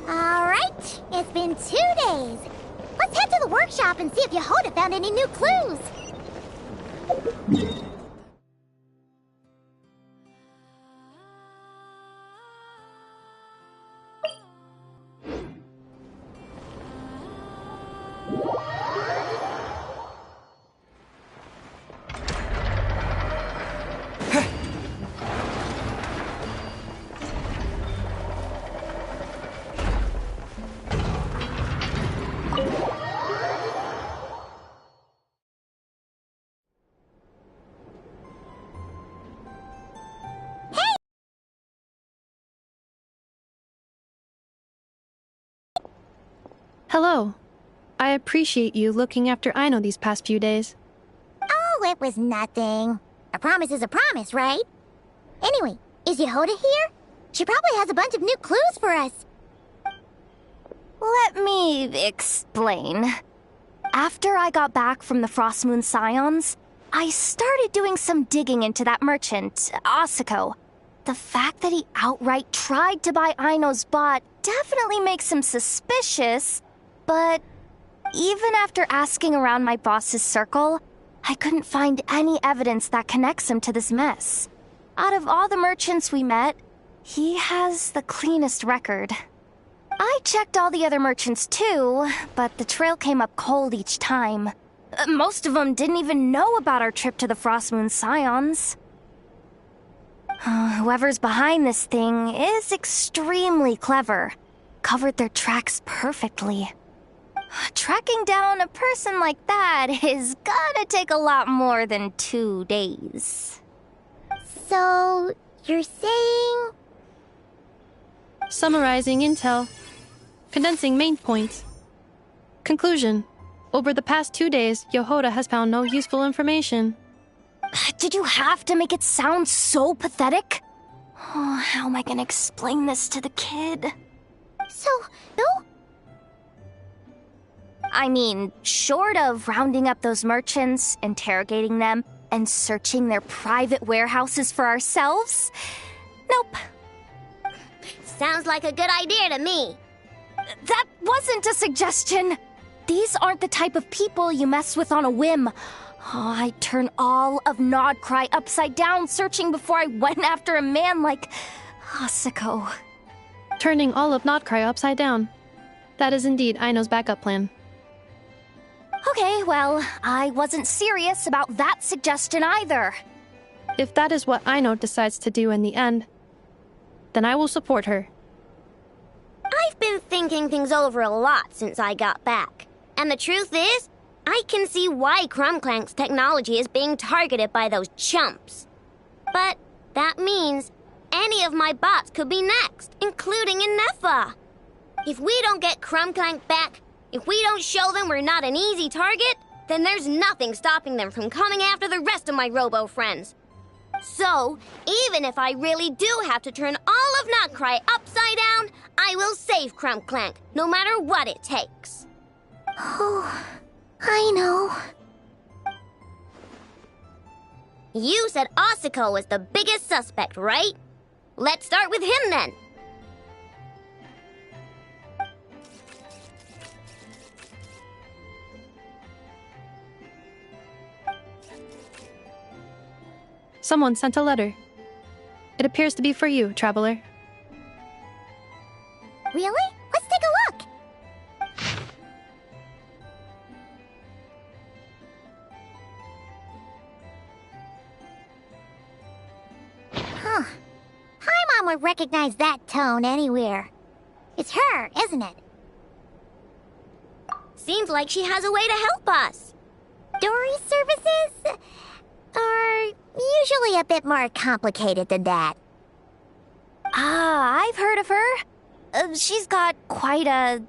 C: Alright, it's been 2 days. Let's head to the workshop and see if Yehoda found any new clues.
Q: Hello. I appreciate you looking after Aino these past few days.
C: Oh, it was nothing. A promise is a promise, right? Anyway, is Yehoda here? She probably has a bunch of new clues for us.
E: Let me explain. After I got back from the Frost Moon Scions, I started doing some digging into that merchant, Asako. The fact that he outright tried to buy Aino's bot definitely makes him suspicious, but even after asking around my boss's circle, I couldn't find any evidence that connects him to this mess. Out of all the merchants we met, he has the cleanest record. I checked all the other merchants too, but the trail came up cold each time. Most of them didn't even know about our trip to the Frost Moon Scions. Whoever's behind this thing is extremely clever. Covered their tracks perfectly. Tracking down a person like that is gonna take a lot more than 2 days.
C: So, you're saying...
Q: Summarizing intel. Condensing main points. Conclusion. Over the past 2 days, Yohoda has found no useful information.
E: Did you have to make it sound so pathetic? Oh, how am I gonna explain this to the kid?
C: So, no?
E: I mean, short of rounding up those merchants, interrogating them, and searching their private warehouses for ourselves? Nope.
L: Sounds like a good idea to me.
E: That wasn't a suggestion. These aren't the type of people you mess with on a whim. Oh, I'd turn all of Nodcry upside down searching before I went after a man like Asako.
Q: Turning all of Nodcry upside down. That is indeed Aino's backup plan.
E: Okay, well, I wasn't serious about that suggestion either.
Q: If that is what Aino decides to do in the end, then I will support her.
L: I've been thinking things over a lot since I got back. And the truth is, I can see why Crumclank's technology is being targeted by those chumps. But that means any of my bots could be next, including Inefa. If we don't get Crumclank back, if we don't show them we're not an easy target, then there's nothing stopping them from coming after the rest of my robo friends. So, even if I really do have to turn all of Notcry upside down, I will save Crumclank, no matter what it takes.
C: Oh, I know.
L: You said Asako was the biggest suspect, right? Let's start with him then.
Q: Someone sent a letter. It appears to be for you, traveler.
C: Really? Let's take a look. Huh. Paimon would recognize that tone anywhere. It's her, isn't it?
L: Seems like she has a way to help us.
C: Dory services are usually a bit more complicated than that.
E: Ah, I've heard of her. She's got quite a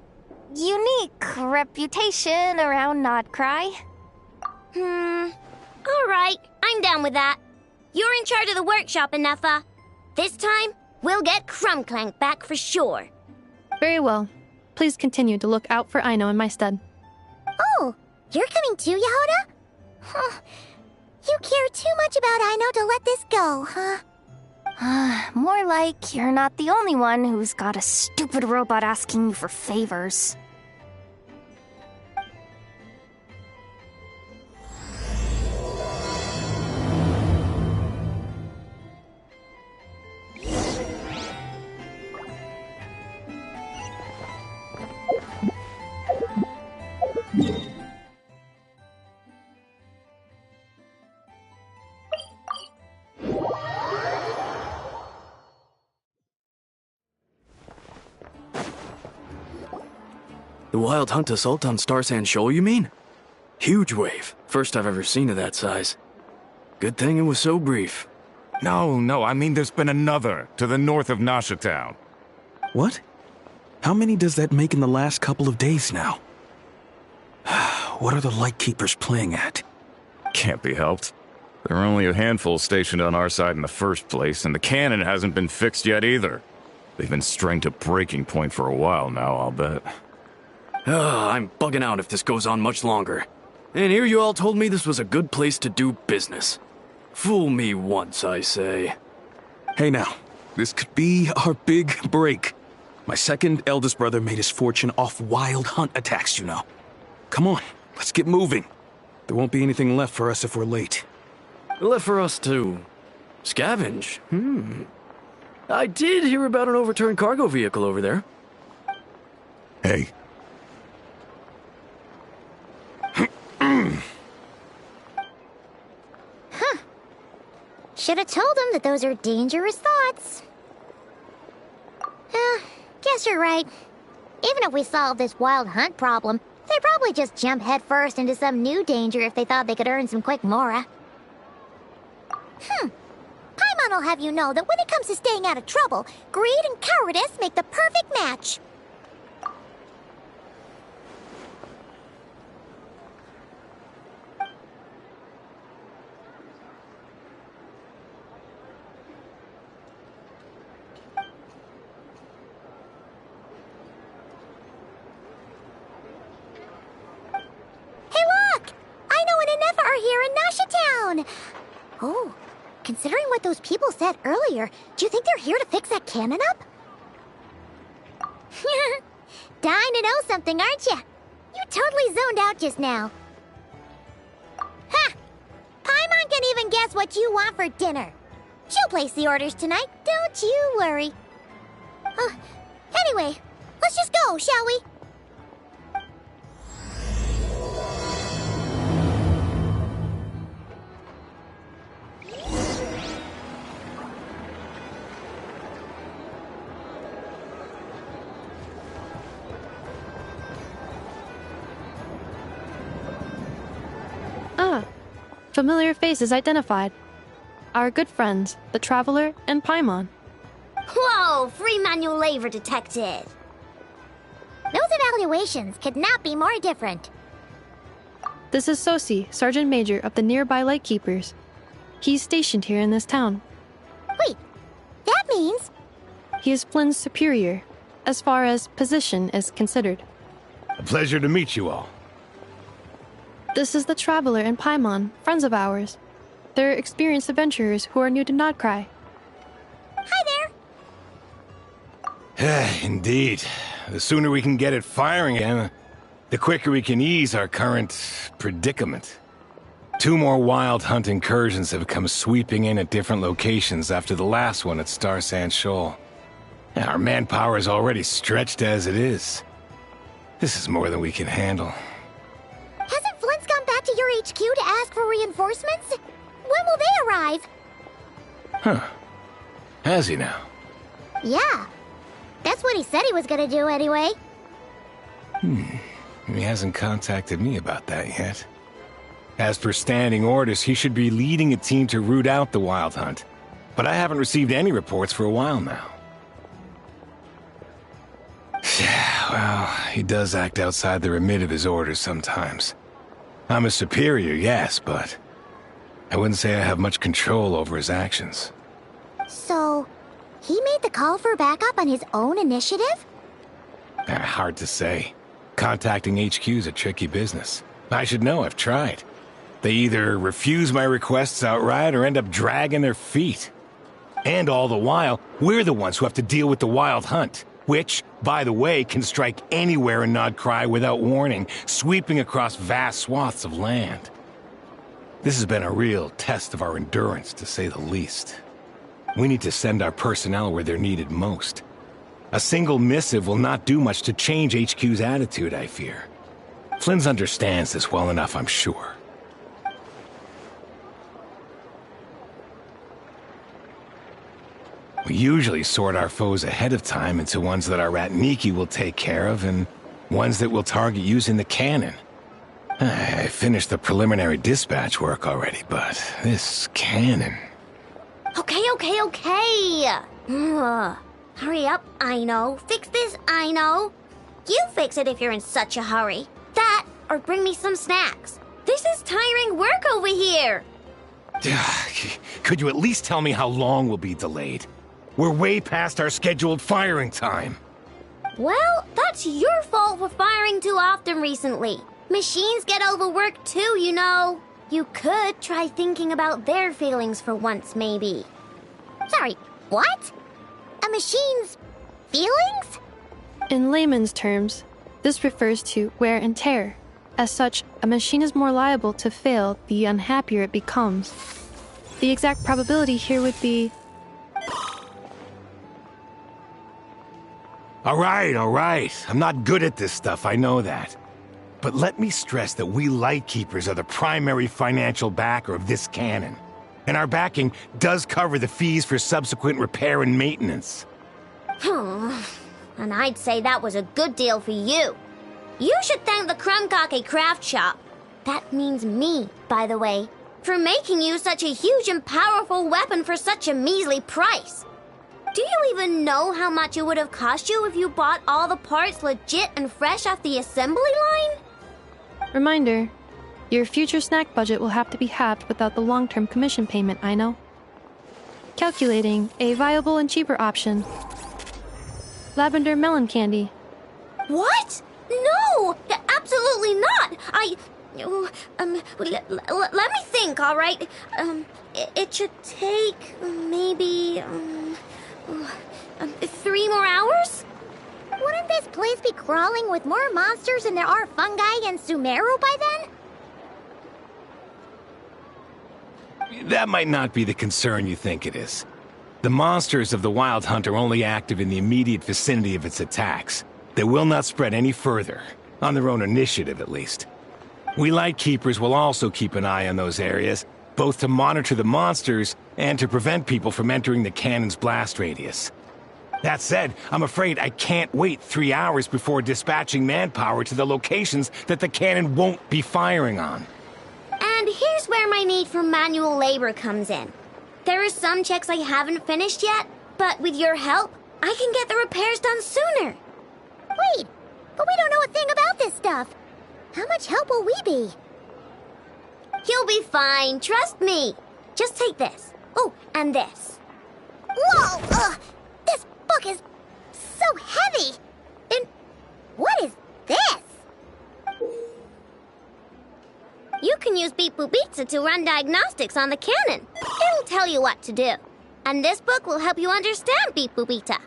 E: unique reputation around Nodcry.
L: Alright, I'm down with that. You're in charge of the workshop, Inefa. This time, we'll get Crumclank back for sure.
Q: Very well. Please continue to look out for Aino in my stead.
C: Oh, you're coming too, Yehoda? Huh. You care too much about Aino to let this go, huh?
E: More like you're not the only one who's got a stupid robot asking you for favors.
R: The Wild Hunt Assault on Star Sand Shoal, you mean? Huge wave. First I've ever seen of that size. Good thing it was so brief.
F: No, I mean there's been another to the north of Nasha Town.
R: What? How many does that make in the last couple of days now? What are the Lightkeepers playing at?
F: Can't be helped. There are only a handful stationed on our side in the first place, and the cannon hasn't been fixed yet either. They've been strained to breaking point for a while now, I'll bet.
R: I'm bugging out if this goes on much longer. And here you all told me this was a good place to do business. Fool me once, I say.
K: Hey now, this could be our big break. My second eldest brother made his fortune off wild hunt attacks, you know. Come on, let's get moving. There won't be anything left for us if we're late.
R: Left for us to scavenge? I did hear about an overturned cargo vehicle over there.
K: Hey.
C: Should have told him that those are dangerous thoughts. Guess you're right. Even if we solve this wild hunt problem, they'd probably just jump headfirst into some new danger if they thought they could earn some quick mora. Paimon will have you know that when it comes to staying out of trouble, greed and cowardice make the perfect match. Oh, considering what those people said earlier, do you think they're here to fix that cannon up? Dying to know something, aren't you? You totally zoned out just now. Ha! Paimon can even guess what you want for dinner. She'll place the orders tonight, don't you worry. Anyway, let's just go, shall we?
Q: Familiar faces identified. Our good friends, the Traveler and Paimon.
L: Whoa, free manual labor detected.
C: Those evaluations could not be more different.
Q: This is Sosi, Sergeant Major of the nearby Lightkeepers. He's stationed here in this town.
C: Wait, that means...
Q: He is Flynn's superior, as far as position is considered.
S: A pleasure to meet you all.
Q: This is the Traveler and Paimon, friends of ours. They're experienced adventurers who are new to Nodcry.
C: Hi
S: there! Indeed. The sooner we can get it firing again, the quicker we can ease our current predicament. 2 more wild hunt incursions have come sweeping in at different locations after the last one at Star Sand Shoal. Our manpower is already stretched as it is. This is more than we can handle.
C: Hasn't Flint's gone back to your HQ to ask for reinforcements? When will they arrive?
S: Huh. Has he now?
C: Yeah. That's what he said he was gonna do anyway.
S: He hasn't contacted me about that yet. As per standing orders, he should be leading a team to root out the wild hunt. But I haven't received any reports for a while now. Well, he does act outside the remit of his orders sometimes. I'm a superior, yes, but I wouldn't say I have much control over his actions.
C: So, he made the call for backup on his own initiative?
S: Hard to say. Contacting HQ is a tricky business. I should know, I've tried. They either refuse my requests outright or end up dragging their feet. And all the while, we're the ones who have to deal with the wild hunt, which, by the way, can strike anywhere in Nodcry without warning, sweeping across vast swaths of land. This has been a real test of our endurance, to say the least. We need to send our personnel where they're needed most. A single missive will not do much to change HQ's attitude, I fear. Flynn's understands this well enough, I'm sure. We usually sort our foes ahead of time into ones that our Ratniki will take care of and ones that we'll target using the cannon. I finished the preliminary dispatch work already, but this cannon...
L: Okay. Hurry up, I know. Fix this, I know. You fix it if you're in such a hurry. That, or bring me some snacks. This is tiring work over here.
S: Could you at least tell me how long we'll be delayed? We're way past our scheduled firing time.
L: Well, that's your fault for firing too often recently. Machines get overworked too, you know. You could try thinking about their feelings for once, maybe.
C: Sorry, what? A machine's feelings?
Q: In layman's terms, this refers to wear and tear. As such, a machine is more liable to fail the unhappier it becomes. The exact probability here would be...
S: All right. I'm not good at this stuff, I know that. But let me stress that we Lightkeepers are the primary financial backer of this cannon. And our backing does cover the fees for subsequent repair and maintenance.
L: And I'd say that was a good deal for you. You should thank the Krumkake craft shop. That means me, by the way, for making you such a huge and powerful weapon for such a measly price. Do you even know how much it would have cost you if you bought all the parts legit and fresh off the assembly line?
Q: Reminder, your future snack budget will have to be halved without the long-term commission payment, I know. Calculating a viable and cheaper option. Lavender melon candy.
L: What? No! Absolutely not! Let me think, all right? It should take maybe 3 more hours?
C: Wouldn't this place be crawling with more monsters than there are fungi in Sumeru by then?
S: That might not be the concern you think it is. The monsters of the Wild Hunt are only active in the immediate vicinity of its attacks. They will not spread any further, on their own initiative at least. We Lightkeepers will also keep an eye on those areas, both to monitor the monsters and to prevent people from entering the cannon's blast radius. That said, I'm afraid I can't wait 3 hours before dispatching manpower to the locations that the cannon won't be firing on.
L: And here's where my need for manual labor comes in. There are some checks I haven't finished yet, but with your help, I can get the repairs done sooner.
C: Wait, but we don't know a thing about this stuff. How much help will we be?
L: You'll be fine, trust me. Just take this. Oh, and this.
C: Whoa! This book is so heavy! And what is this?
L: You can use Beep Boop Pizza to run diagnostics on the cannon. It'll tell you what to do. And this book will help you understand Beep Boop Pizza.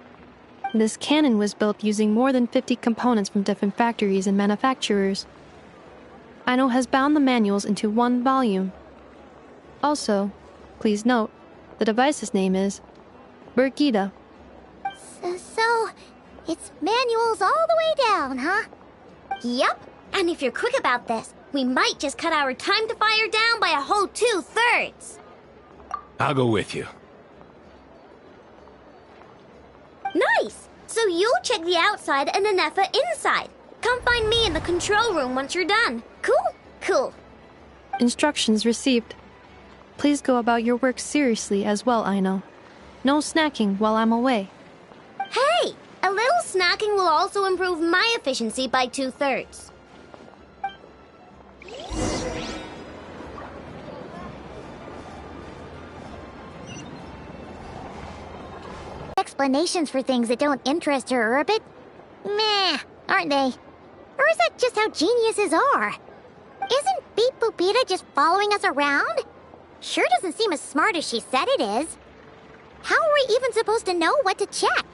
Q: This cannon was built using more than 50 components from different factories and manufacturers. Aino has bound the manuals into one volume. Also, please note, the device's name is Birgida.
C: So, it's manuals all the way down, huh?
L: Yep, and if you're quick about this, we might just cut our time to fire down by a whole 2/3.
S: I'll go with you.
L: Nice! So you'll check the outside and Anefa inside. Come find me in the control room once you're done. Cool? Cool.
Q: Instructions received. Please go about your work seriously as well, Aino. No snacking while I'm away.
L: Hey! A little snacking will also improve my efficiency by 2/3.
C: Explanations for things that don't interest her are a bit meh, aren't they? Or is that just how geniuses are? Isn't Beep Boopita just following us around? Sure doesn't seem as smart as she said it is. How are we even supposed to know what to check?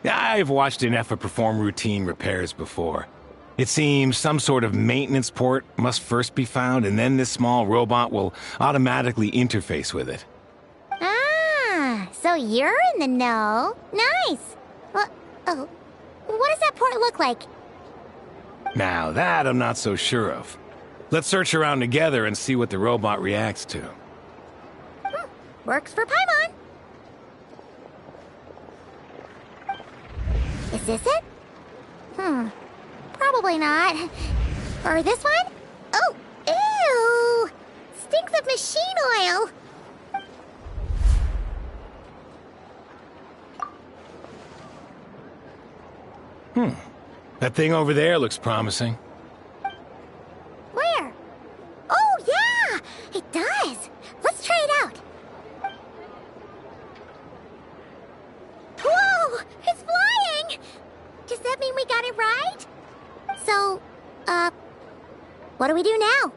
S: I've watched Anefa perform routine repairs before. It seems some sort of maintenance port must first be found, and then this small robot will automatically interface with it.
C: Ah, so you're in the know. Nice. What does that port look like?
S: Now that I'm not so sure of. Let's search around together and see what the robot reacts to.
C: Works for Paimon. Is this it? Probably not. Or this one? Oh, ew! Stinks of machine oil!
S: That thing over there looks promising.
C: Where? Oh, yeah! It does! Let's try it out. we do now?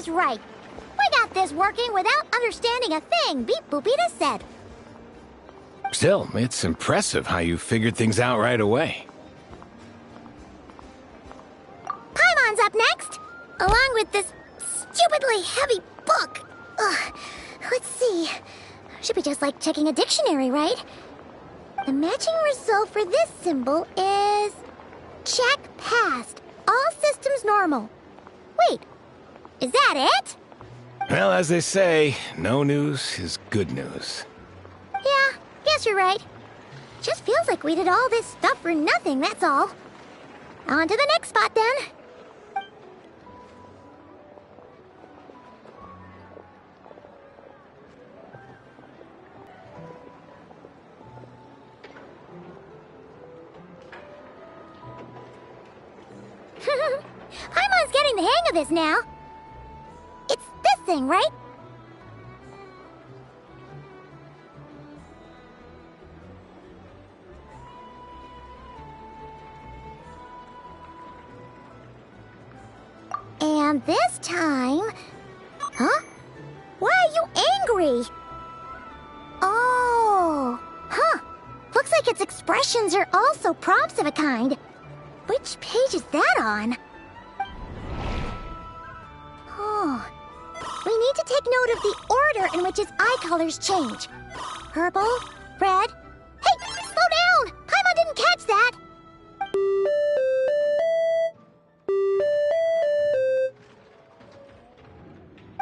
C: Right. We got this working without understanding a thing Beep Boopita said.
S: Still, it's impressive how you figured things out right away.
C: Paimon's up next, along with this stupidly heavy book. Ugh. Let's see. Should be just like checking a dictionary, right? The matching result for this symbol is... check passed. All systems normal. Wait. Is that it?
S: Well, as they say, no news is good news.
C: Yeah, guess you're right. Just feels like we did all this stuff for nothing, that's all. On to the next spot, then. Paimon's getting the hang of this now. It's this thing, right? And this time... Huh? Why are you angry? Oh... Huh. Looks like its expressions are also prompts of a kind. Which page is that on? Oh... We need to take note of the order in which its eye colors change. Purple, red... Hey! Slow down! Paimon didn't catch that!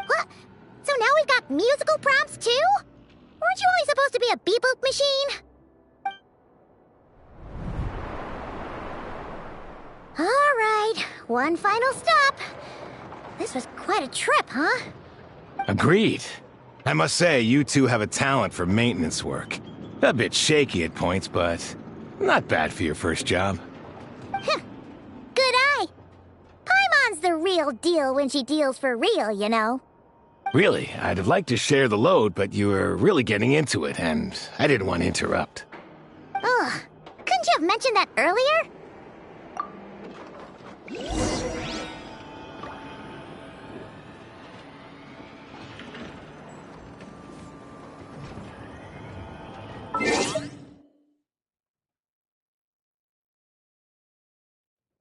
C: What? So now we've got musical prompts too? Weren't you only supposed to be a beep-boop machine? Alright, one final stop. This was quite a trip, huh?
S: Agreed. I must say, you two have a talent for maintenance work. A bit shaky at points, but not bad for your first job.
C: Good eye. Paimon's the real deal when she deals for real, you know.
S: Really, I'd have liked to share the load, but you were really getting into it, and I didn't want to interrupt.
C: Ugh, couldn't you have mentioned that earlier?